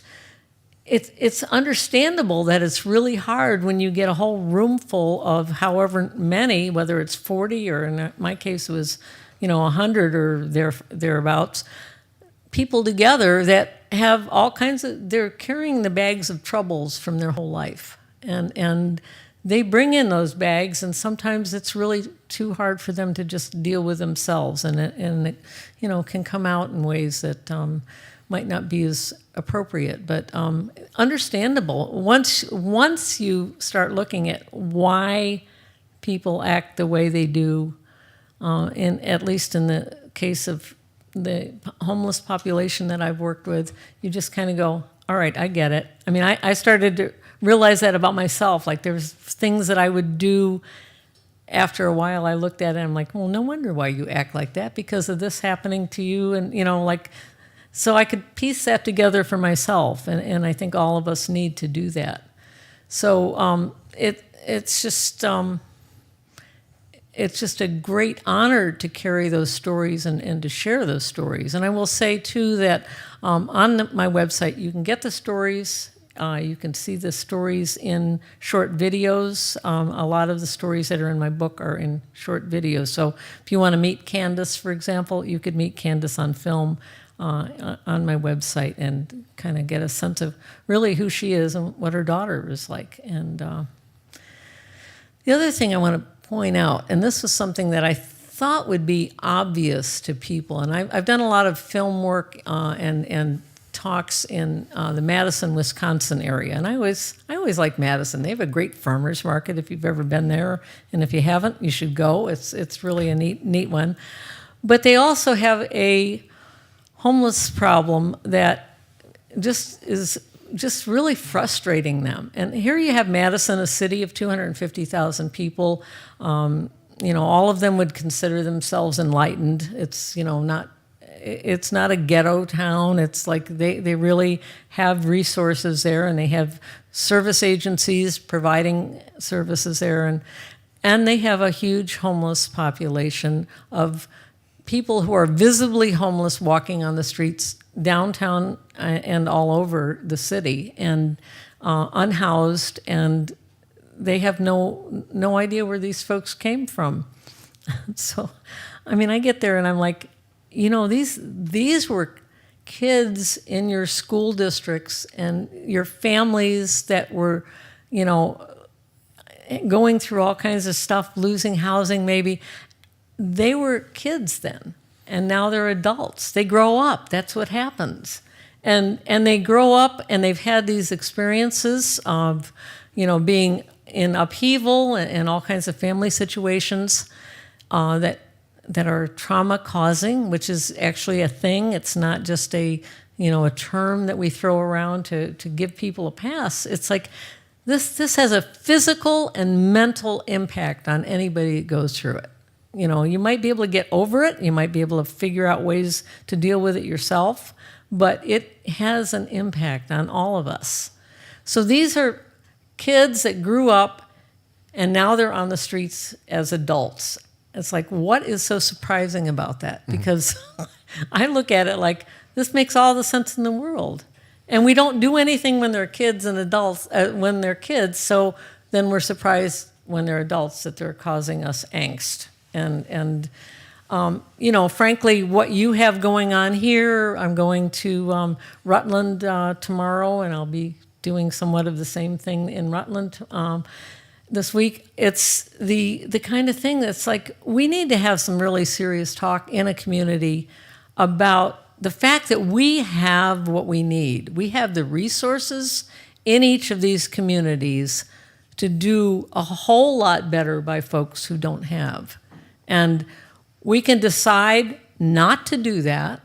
understandable that it's really hard when you get a whole room full of however many, whether it's 40 or in my case it was 100 or thereabouts, people together that have all kinds of, they're carrying the bags of troubles from their whole life. And they bring in those bags, and sometimes it's really too hard for them to just deal with themselves. And it can come out in ways that might not be as appropriate, but understandable. Once you start looking at why people act the way they do, at least in the case of the homeless population that I've worked with, you just kind of go, all right, I get it. I mean, I started to realize that about myself. Like there's things that I would do after a while. I looked at it and I'm like, well, no wonder why you act like that, because of this happening to you. And, so I could piece that together for myself. And I think all of us need to do that. So it's just a great honor to carry those stories and to share those stories. And I will say, too, that on my website, you can get the stories. You can see the stories in short videos. A lot of the stories that are in my book are in short videos. So if you want to meet Candace, for example, you could meet Candace on film on my website and kind of get a sense of really who she is and what her daughter is like. And the other thing I want to point out, and this was something that I thought would be obvious to people, and I've done a lot of film work and talks in the Madison, Wisconsin area, and I always like Madison. They have a great farmers market if you've ever been there, and if you haven't, you should go. It's really a neat one. But they also have a homeless problem that is just really frustrating them. And here you have Madison, a city of 250,000 people. All of them would consider themselves enlightened. It's not a ghetto town. It's like they really have resources there, and they have service agencies providing services there, and they have a huge homeless population of people who are visibly homeless walking on the streets downtown and all over the city, and unhoused, and they have no idea where these folks came from. So, I get there and I'm like, these were kids in your school districts and your families that were, going through all kinds of stuff, losing housing maybe. They were kids then, and now they're adults. They grow up. That's what happens. And they grow up and they've had these experiences of, being in upheaval and all kinds of family situations that are trauma causing, which is actually a thing. It's not just a term that we throw around to give people a pass. It's like this has a physical and mental impact on anybody that goes through it. You might be able to get over it. You might be able to figure out ways to deal with it yourself, but it has an impact on all of us. So these are kids that grew up and now they're on the streets as adults. It's like, what is so surprising about that? Because I look at it like, this makes all the sense in the world. And we don't do anything when they're kids and adults, when they're kids, so then we're surprised when they're adults that they're causing us angst. And frankly, what you have going on here, I'm going to Rutland tomorrow, and I'll be doing somewhat of the same thing in Rutland this week. It's the kind of thing that's like, we need to have some really serious talk in a community about the fact that we have what we need. We have the resources in each of these communities to do a whole lot better by folks who don't have. And we can decide not to do that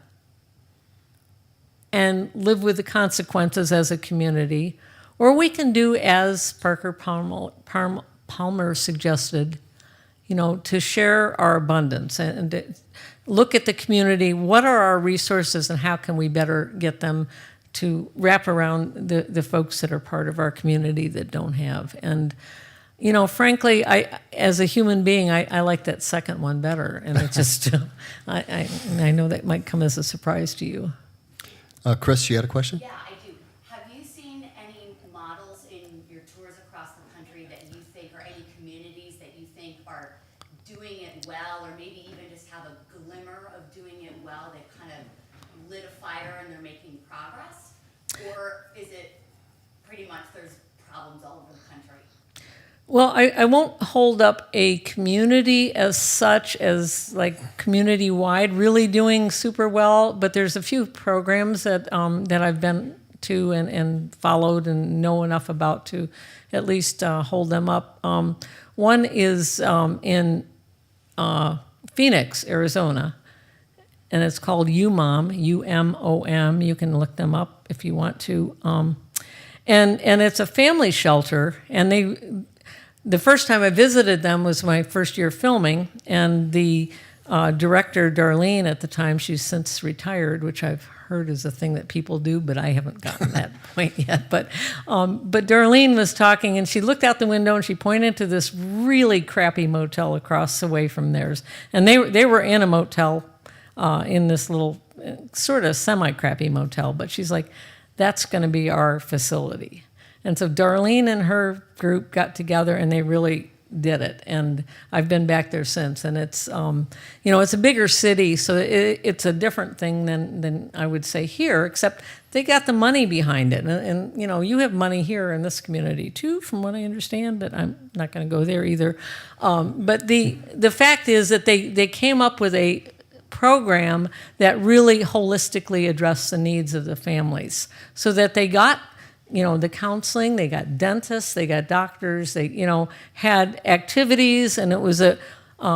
and live with the consequences as a community, or we can do as Parker Palmer suggested, to share our abundance and to look at the community. What are our resources and how can we better get them to wrap around the folks that are part of our community that don't have? And frankly, as a human being, I like that second one better. And it just, I know that might come as a surprise to you. Chris, you had a question? Yeah, I do. Have you seen any models in your tours across the country that you think, or any communities that you think are doing it well, or maybe even just have a glimmer of doing it well? They've kind of lit a fire and they're making progress? Or is it pretty much there's problems all over the country? Well, I won't hold up a community as such as like community-wide really doing super well, but there's a few programs that I've been to and followed and know enough about to at least hold them up. One is in Phoenix, Arizona, and it's called UMOM, U-M-O-M. You can look them up if you want to. And it's a family shelter, and the first time I visited them was my first year filming, and the director, Darlene, at the time, she's since retired, which I've heard is a thing that people do, but I haven't gotten that point yet. But Darlene was talking, and she looked out the window, and she pointed to this really crappy motel across the way from theirs. And they were in a motel in this little sort of semi-crappy motel, but she's like, that's going to be our facility. And so Darlene and her group got together and they really did it. And I've been back there since. And it's, it's a bigger city, so it's a different thing than I would say here, except they got the money behind it. And you have money here in this community too, from what I understand, but I'm not going to go there either. But the fact is that they came up with a program that really holistically addressed the needs of the families, so that they got the counseling, they got dentists, they got doctors, they, had activities, and it was a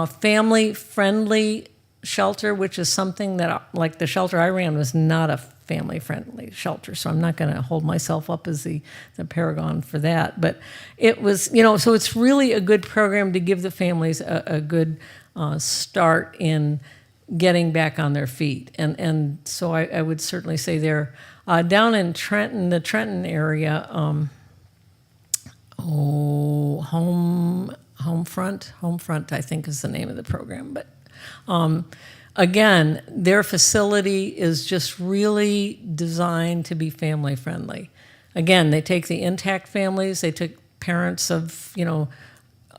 family-friendly shelter, which is something that, like the shelter I ran, was not a family-friendly shelter. So I'm not going to hold myself up as the paragon for that. But it was, so it's really a good program to give the families a good start in getting back on their feet. And so I would certainly say there. Down in Trenton, the Trenton area, Homefront, I think is the name of the program. But again, their facility is just really designed to be family friendly. Again, they take the intact families, they took parents of,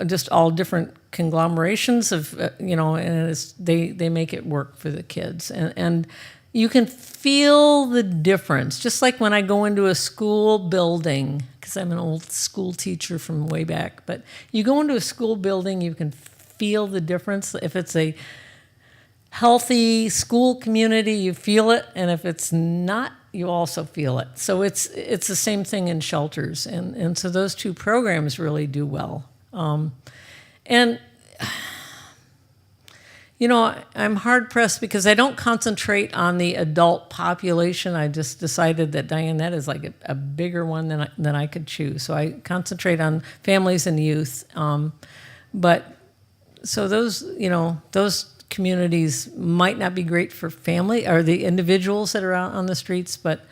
just all different conglomerations of, and they make it work for the kids. And you can feel the difference, just like when I go into a school building, because I'm an old school teacher from way back, but you go into a school building, you can feel the difference. If it's a healthy school community, you feel it, and if it's not, you also feel it. So it's the same thing in shelters, and so those two programs really do well. And I'm hard-pressed because I don't concentrate on the adult population. I just decided that, Diane, that is like a bigger one than I could chew. So I concentrate on families and youth. But so those communities might not be great for family or the individuals that are out on the streets, but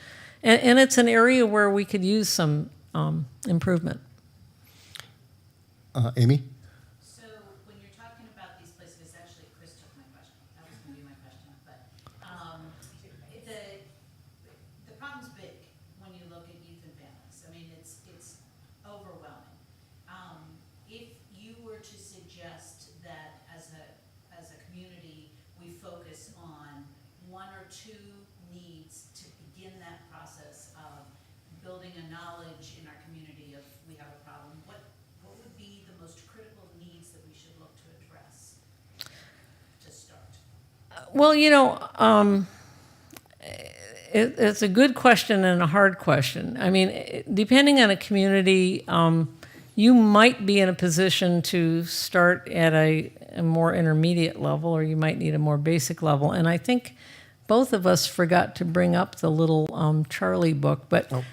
and it's an area where we could use some improvement. Amy? So when you're talking about these places, actually Chris took my question. That was going to be my question. But the problem's big when you look at youth and families. I mean, it's overwhelming. If you were to suggest that as a community, we focus on one or two needs to begin that process of building a knowledge in our community of we have a problem, what would be the most critical needs that we should look to address to start? Well, it's a good question and a hard question. I mean, depending on a community, you might be in a position to start at a more intermediate level, or you might need a more basic level. And I think both of us forgot to bring up the little Charlie book, but I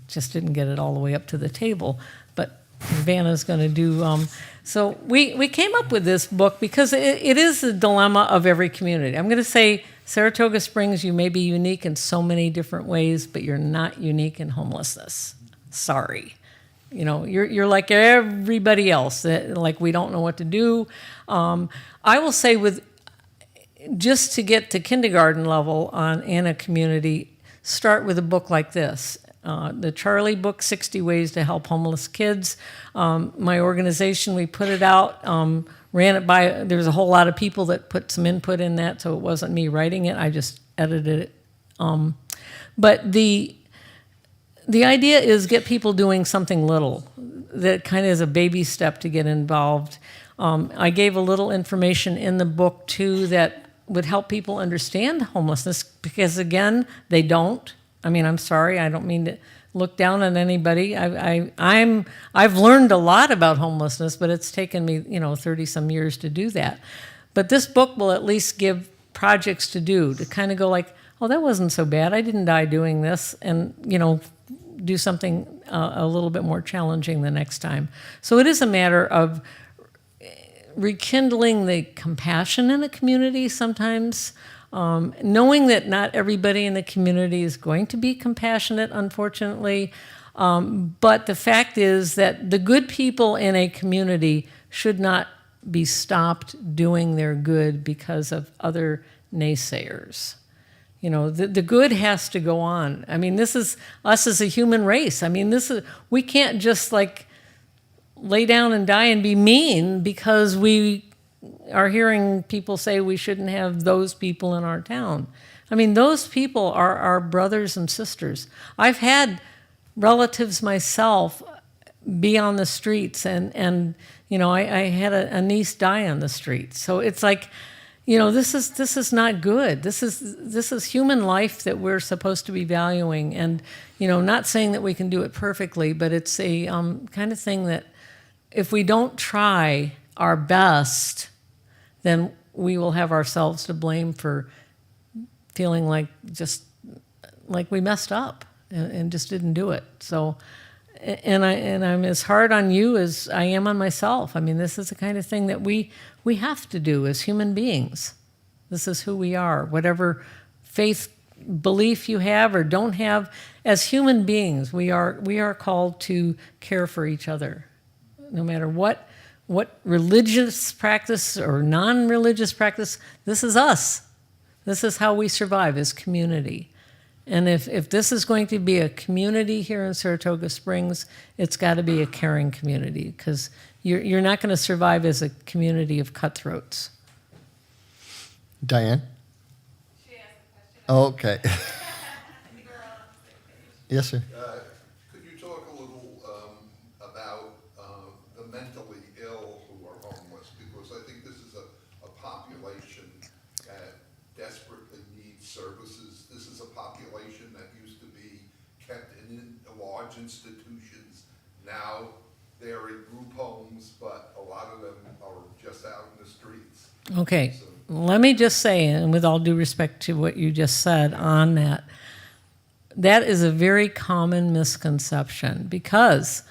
just didn't get it all the way up to the table. But Vanna's going to do. So we came up with this book because it is the dilemma of every community. I'm going to say Saratoga Springs, you may be unique in so many different ways, but you're not unique in homelessness. Sorry. You're like everybody else. Like we don't know what to do. I will say just to get to kindergarten level in a community, start with a book like this. The Charlie book, 60 Ways to Help Homeless Kids. My organization, we put it out, ran it by, there's a whole lot of people that put some input in that, so it wasn't me writing it, I just edited it. But the idea is get people doing something little that kind of is a baby step to get involved. I gave a little information in the book, too, that would help people understand homelessness, because, again, they don't. I mean, I'm sorry, I don't mean to look down on anybody. I've learned a lot about homelessness, but it's taken me, 30-some years to do that. But this book will at least give projects to do, to kind of go like, oh, that wasn't so bad. I didn't die doing this, and, do something a little bit more challenging the next time. So it is a matter of rekindling the compassion in the community sometimes, knowing that not everybody in the community is going to be compassionate, unfortunately. But the fact is that the good people in a community should not be stopped doing their good because of other naysayers. The good has to go on. I mean, this is us as a human race. I mean, we can't just like lay down and die and be mean because we are hearing people say we shouldn't have those people in our town. I mean, those people are our brothers and sisters. I've had relatives myself be on the streets, and I had a niece die on the street. So it's like, this is not good. This is human life that we're supposed to be valuing, and not saying that we can do it perfectly, but it's a kind of thing that if we don't try our best, then we will have ourselves to blame for feeling like we messed up and just didn't do it. So, and I'm as hard on you as I am on myself. I mean, this is the kind of thing that we have to do as human beings. This is who we are. Whatever faith belief you have or don't have, as human beings, we are called to care for each other, no matter what religious practice or non-religious practice. This is us. This is how we survive as community. And if this is going to be a community here in Saratoga Springs, it's got to be a caring community, because you're not going to survive as a community of cutthroats. Diane? She asked a question. Okay. Yes, sir. Could you talk a little about the mentally ill who are homeless? Because I think this is a population that desperately needs services. This is a population that used to be kept in large institutions. Now they're in group homes, but a lot of them are just out in the streets. Okay, So- let me just say, and with all due respect to what you just said on that, that is a very common misconception, because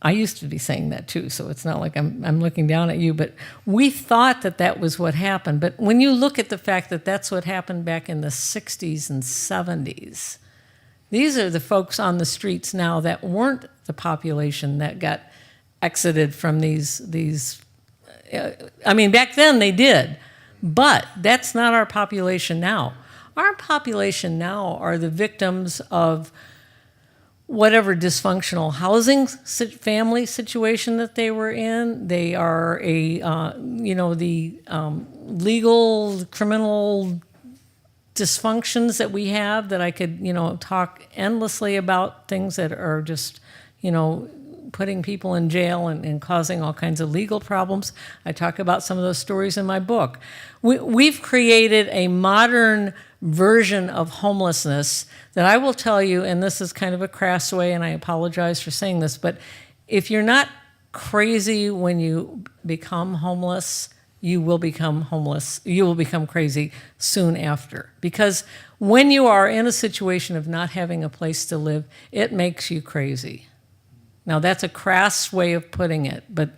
I used to be saying that too, so it's not like I'm looking down at you, but we thought that was what happened. But when you look at the fact that that's what happened back in the 60s and 70s, these are the folks on the streets now that weren't the population that got exited from these. I mean, back then they did, but that's not our population now. Our population now are the victims of whatever dysfunctional housing family situation that they were in. They are the legal, criminal dysfunctions that we have, that I could, talk endlessly about, things that are just, putting people in jail and causing all kinds of legal problems. I talk about some of those stories in my book. We've created a modern version of homelessness that I will tell you, and this is kind of a crass way, and I apologize for saying this, but if you're not crazy when you become homeless, you will become homeless. You will become crazy soon after. Because when you are in a situation of not having a place to live, it makes you crazy. Now, that's a crass way of putting it, but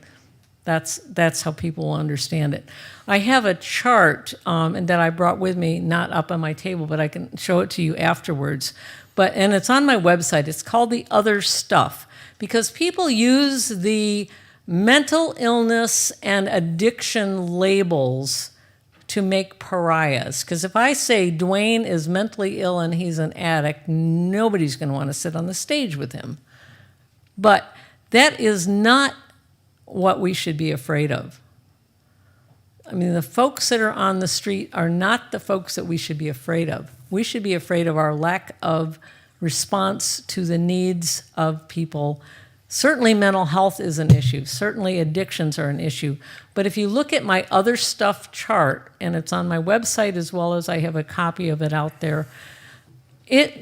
that's how people will understand it. I have a chart and that I brought with me, not up on my table, but I can show it to you afterwards. And it's on my website. It's called The Other Stuff, because people use the mental illness and addiction labels to make pariahs. Because if I say Dwayne is mentally ill and he's an addict, nobody's going to want to sit on the stage with him. But that is not what we should be afraid of. I mean, the folks that are on the street are not the folks that we should be afraid of. We should be afraid of our lack of response to the needs of people. Certainly mental health is an issue. Certainly addictions are an issue. But if you look at my Other Stuff chart, and it's on my website as well as I have a copy of it out there,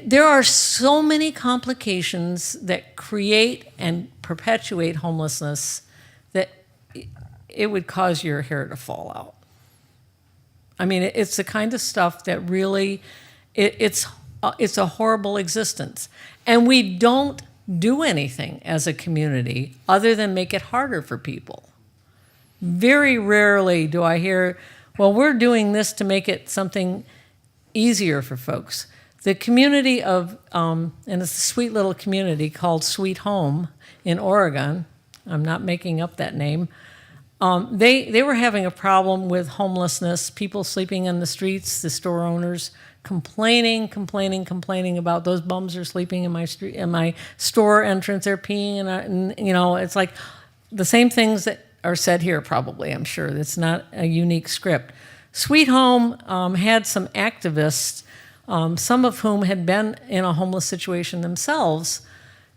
there are so many complications that create and perpetuate homelessness that it would cause your hair to fall out. I mean, it's the kind of stuff that really, it's a horrible existence. And we don't do anything as a community other than make it harder for people. Very rarely do I hear, well, we're doing this to make it something easier for folks. The community of, and it's a sweet little community called Sweet Home in Oregon, I'm not making up that name, they were having a problem with homelessness, people sleeping in the streets, the store owners complaining about those bums are sleeping in my store entrance, they're peeing, and it's like the same things that are said here probably, I'm sure. It's not a unique script. Sweet Home had some activists, some of whom had been in a homeless situation themselves.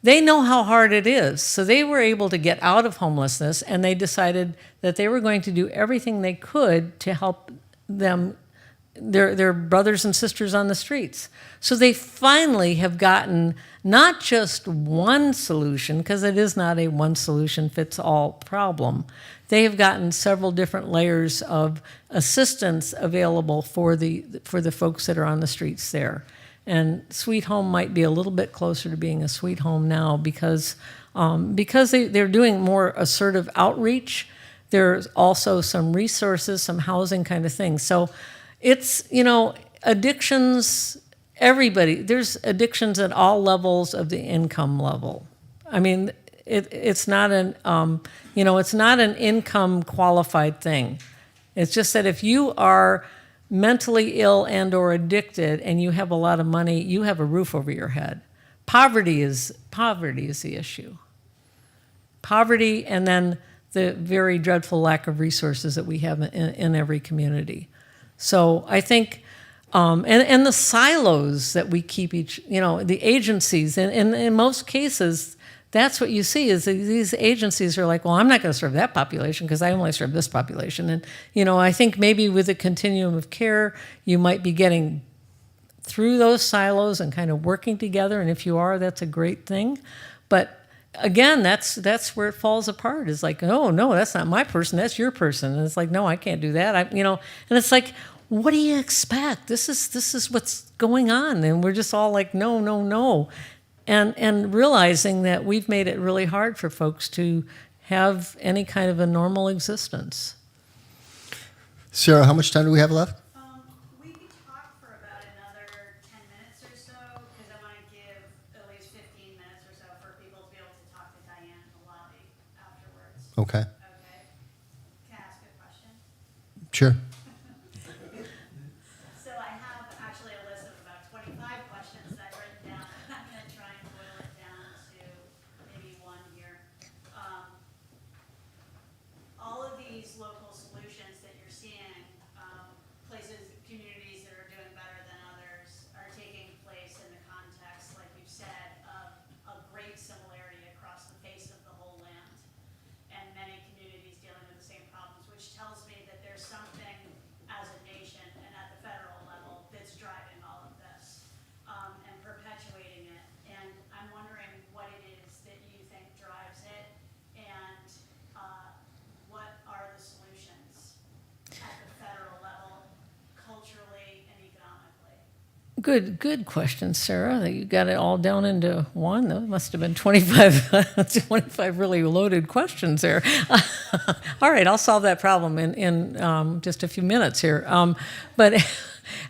They know how hard it is. So they were able to get out of homelessness, and they decided that they were going to do everything they could to help them their brothers and sisters on the streets. So they finally have gotten not just one solution, because it is not a one solution fits all problem. They have gotten several different layers of assistance available for the folks that are on the streets there. And Sweet Home might be a little bit closer to being a Sweet Home now because they're doing more assertive outreach. There's also some resources, some housing kind of things. So it's, addictions, there's addictions at all levels of the income level. I mean, it's not it's not an income qualified thing. It's just that if you are mentally ill and or addicted and you have a lot of money, you have a roof over your head. Poverty is the issue. Poverty, and then the very dreadful lack of resources that we have in every community. So I think, and the silos that we keep the agencies, and in most cases, that's what you see is these agencies are like, well, I'm not going to serve that population because I only serve this population. And, I think maybe with a continuum of care, you might be getting through those silos and kind of working together. And if you are, that's a great thing. But again, that's where it falls apart. It's like, oh, no, that's not my person. That's your person. And it's like, no, I can't do that. And it's like, what do you expect? This is what's going on. And we're just all like, no, no, no. And realizing that we've made it really hard for folks to have any kind of a normal existence. Sarah, how much time do we have left? We could talk for about another 10 minutes or so, because I want to give at least 15 minutes or so for people to be able to talk to Diane in the lobby afterwards. Okay, Okay? Can I ask a question? sure. So I have actually a list of about 25 questions that I've written down. I'm going to try and boil it down to maybe one here. All of these local solutions that you're seeing, places, communities that are doing better than others, are taking place in the context, like you've said, of a great similarity across the face of the whole land, and many communities dealing with the same problems, which tells me that there's something as a nation and at the federal level that's driving all of this, and perpetuating it. And I'm wondering what it is that you think drives it, and what are the solutions at the federal level, culturally and economically? Good question, Sarah. That you got it all down into one. That must have been 25 really loaded questions there. All right, I'll solve that problem in just a few minutes here. But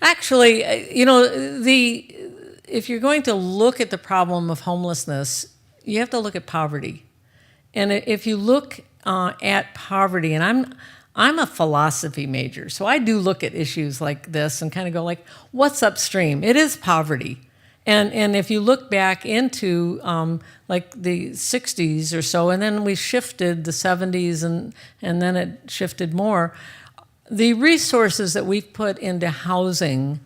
actually, if you're going to look at the problem of homelessness, you have to look at poverty. And if you look at poverty, and I'm a philosophy major, so I do look at issues like this and kind of go like, what's upstream? It is poverty. And if you look back into like the 60s or so, and then we shifted the 70s and then it shifted more, the resources that we've put into housing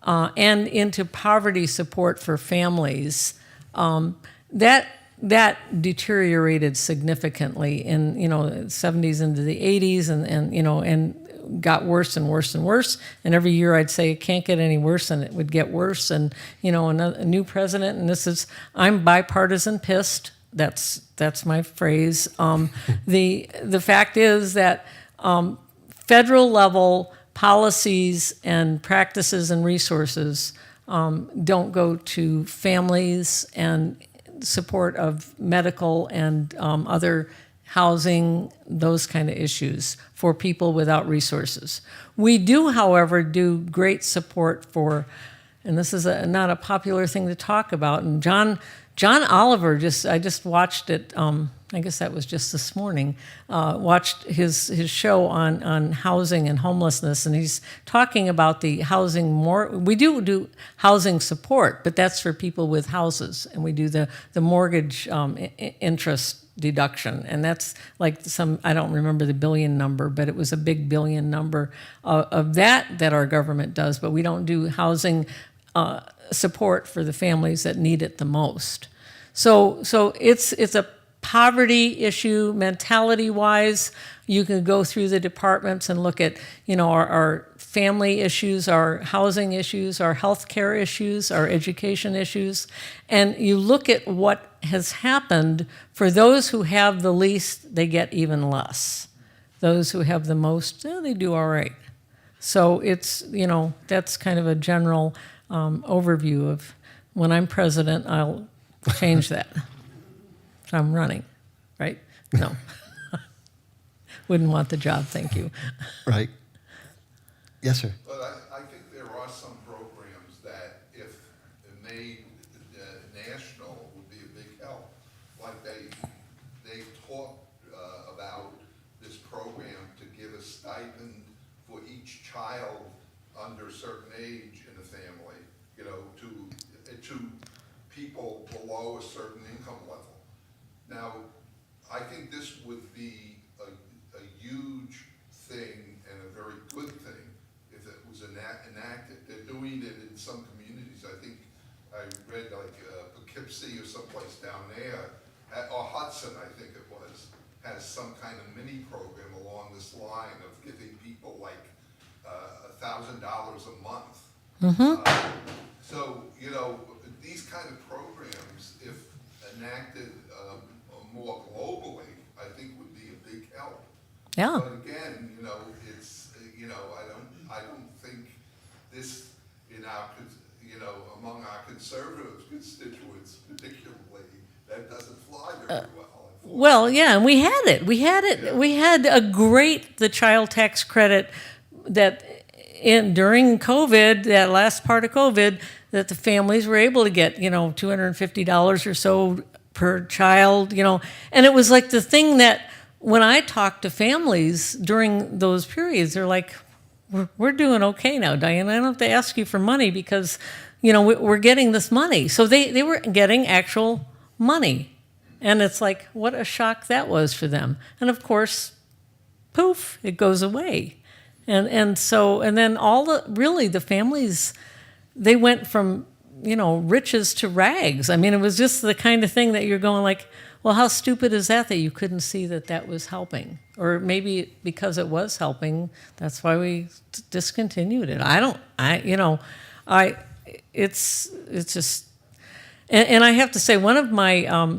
and into poverty support for families, that deteriorated significantly in, the 70s into the 80s and got worse and worse and worse. And every year I'd say it can't get any worse, and it would get worse. And, a new president, and I'm bipartisan pissed. That's my phrase. The fact is that federal level policies and practices and resources don't go to families and support of medical and other housing, those kind of issues for people without resources. We do, however, do great support for, and this is not a popular thing to talk about, and John Oliver, I just watched it, I guess that was just this morning, watched his show on housing and homelessness, and he's talking about the housing we do housing support, but that's for people with houses, and we do the mortgage interest deduction, and that's like I don't remember the billion number, but it was a big billion number of that our government does, but we don't do housing support for the families that need it the most. So it's a poverty issue mentality-wise. You can go through the departments and look at, our family issues, our housing issues, our healthcare issues, our education issues, and you look at what has happened. For those who have the least, they get even less. Those who have the most, they do all right. So it's, that's kind of a general overview of when I'm president, I'll change that. So I'm running, right? No. Wouldn't want the job, thank you. Right. Yes, sir. But I think there are some programs that, if made national, would be a big help. Like they talked about this program to give a stipend for each child under a certain age in a family, to people below a certain income level. Now, I think this would be a huge thing and a very good thing if it was enacted. They're doing it in some communities. I think I read like Poughkeepsie or someplace down there, or Hudson, I think it was, has some kind of mini program along this line of giving people like $1,000 a month. So, these kind of programs, if enacted more globally, I think would be a big help. Yeah. But again, it's, I don't think this among our conservative constituents particularly, that doesn't fly very well. Well, yeah, and we had it. We had the child tax credit that during COVID, that last part of COVID, that the families were able to get, $250 or so per child, and it was like the thing that when I talk to families during those periods, they're like, we're doing okay now, Diane. I don't have to ask you for money because, we're getting this money. So they were getting actual money. And it's like, what a shock that was for them. And of course, poof, it goes away. And then the families, they went from, riches to rags. I mean, it was just the kind of thing that you're going like, well, how stupid is that you couldn't see that was helping? Or maybe because it was helping, that's why we discontinued it. It's just, and I have to say, one of my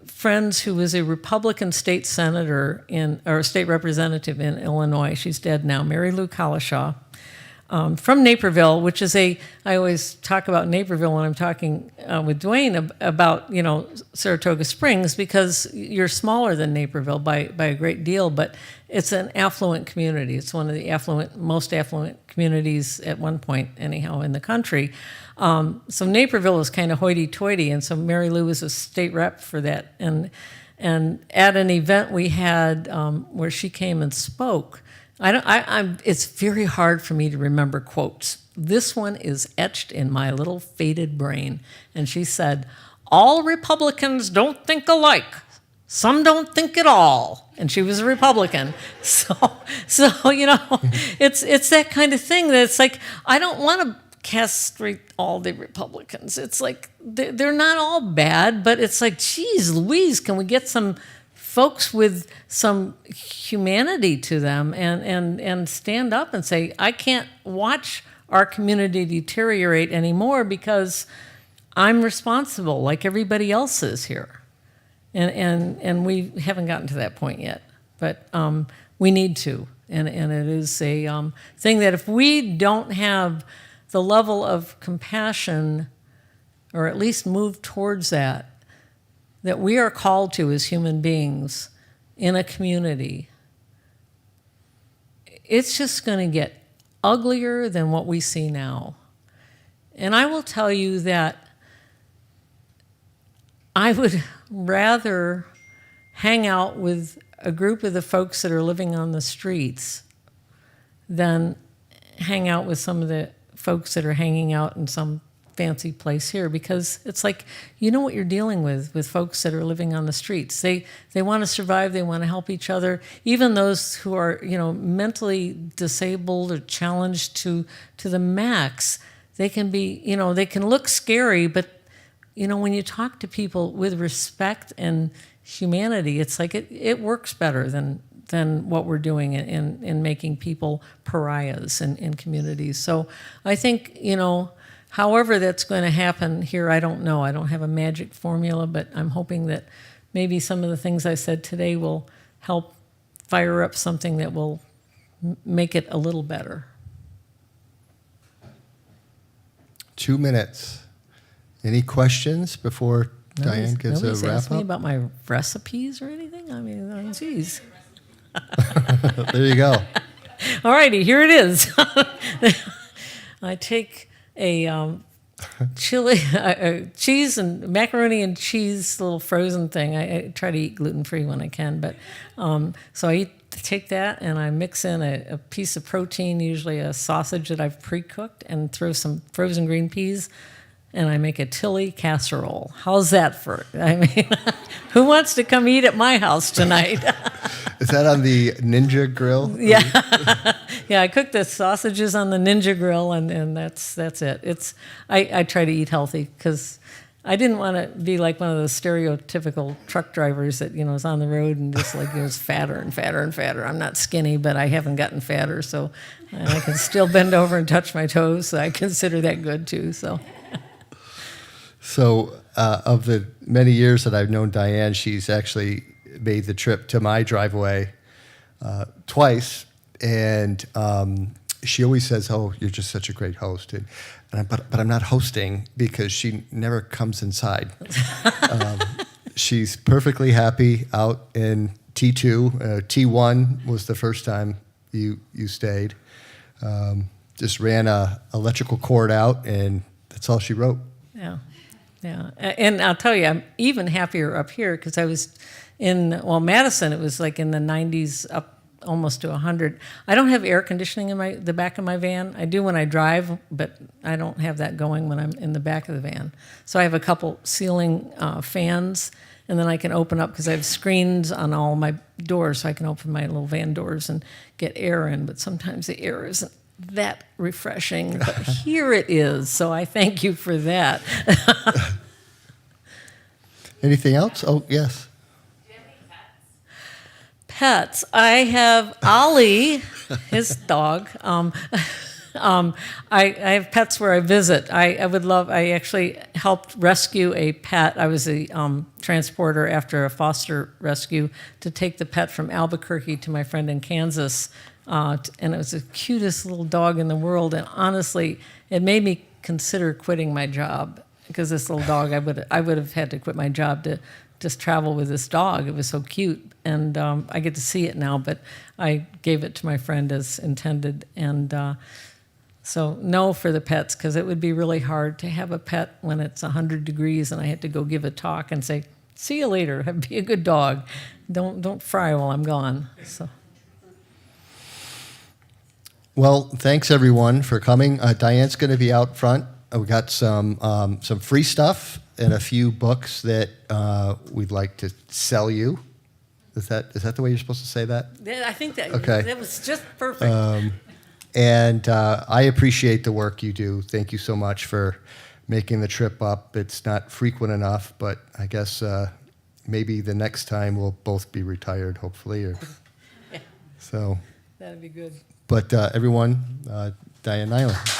friends who was a Republican state senator or state representative in Illinois, she's dead now, Mary Lou Collishaw, from Naperville, which is I always talk about Naperville when I'm talking with Dwayne about, Saratoga Springs, because you're smaller than Naperville by a great deal, but it's an affluent community. It's one of the most affluent communities at one point, anyhow, in the country. So Naperville is kind of hoity-toity, and so Mary Lou was a state rep for that. And at an event we had where she came and spoke, it's very hard for me to remember quotes. This one is etched in my little faded brain. And she said, "All Republicans don't think alike. Some don't think at all." And she was a Republican. So it's that kind of thing that it's like, I don't want to castrate all the Republicans. It's like, they're not all bad, but it's like, geez Louise, can we get some folks with some humanity to them and stand up and say, I can't watch our community deteriorate anymore because I'm responsible like everybody else is here. And we haven't gotten to that point yet, but we need to. And it is a thing that if we don't have the level of compassion, or at least move towards that we are called to as human beings in a community, it's just going to get uglier than what we see now. And I will tell you that I would rather hang out with a group of the folks that are living on the streets than hang out with some of the folks that are hanging out in some fancy place here, because it's like, what you're dealing with folks that are living on the streets. They want to survive, they want to help each other. Even those who are, mentally disabled or challenged to the max, they can be, they can look scary, but when you talk to people with respect and humanity, it's like it works better than than what we're doing in making people pariahs in communities. So I think, however that's going to happen here, I don't know. I don't have a magic formula, but I'm hoping that maybe some of the things I said today will help fire up something that will make it a little better. 2 minutes. Any questions before Diane gives a Nobody's wrap asked me up? about my recipes or anything. I mean, geez. There you go. All righty, here it is. I take a chili, cheese and macaroni and cheese little frozen thing. I try to eat gluten-free when I can, but so I take that and I mix in a piece of protein, usually a sausage that I've pre-cooked, and throw some frozen green peas, and I make a chili casserole. How's that for? I mean, who wants to come eat at my house tonight? Is that on the Ninja Grill? Yeah, yeah. I cook the sausages on the Ninja Grill, and that's it. I try to eat healthy because I didn't want to be like one of those stereotypical truck drivers that is on the road and just like goes fatter and fatter and fatter. I'm not skinny, but I haven't gotten fatter, so I can still bend over and touch my toes. So I consider that good too. So, of the many years that I've known Diane, she's actually made the trip to my driveway twice, and she always says, "Oh, you're just such a great host," but I'm not hosting because she never comes inside. She's perfectly happy out in T2. T1 was the first time you stayed. Just ran a electrical cord out, and that's all she wrote. Yeah. Yeah, and I'll tell you, I'm even happier up here because I was in Madison. It was like in the 90s, up almost to 100. I don't have air conditioning in the back of my van. I do when I drive, but I don't have that going when I'm in the back of the van. So I have a couple ceiling fans, and then I can open up because I have screens on all my doors, so I can open my little van doors and get air in. But sometimes the air isn't that refreshing, but here it is, so I thank you for that. Anything else? Oh, yes. Do you have any pets? Pets. I have Ollie, his dog. I have pets where I visit. I actually helped rescue a pet. I was a transporter after a foster rescue to take the pet from Albuquerque to my friend in Kansas. And it was the cutest little dog in the world. And honestly, it made me consider quitting my job because this little dog, I would have had to quit my job to just travel with this dog. It was so cute. And I get to see it now, but I gave it to my friend as intended. And so no for the pets, because it would be really hard to have a pet when it's 100 degrees and I had to go give a talk and say, see you later, be a good dog. Don't fry while I'm gone. So. Well, thanks everyone for coming. Diane's going to be out front. We got some free stuff and a few books that we'd like to sell you. Is that the way you're supposed to say that? Yeah, I think that Okay. that was just perfect. And I appreciate the work you do. Thank you so much for making the trip up. It's not frequent enough, but I guess maybe the next time we'll both be retired, hopefully. Yeah. So, That'd be good. but everyone, Diane Nilan.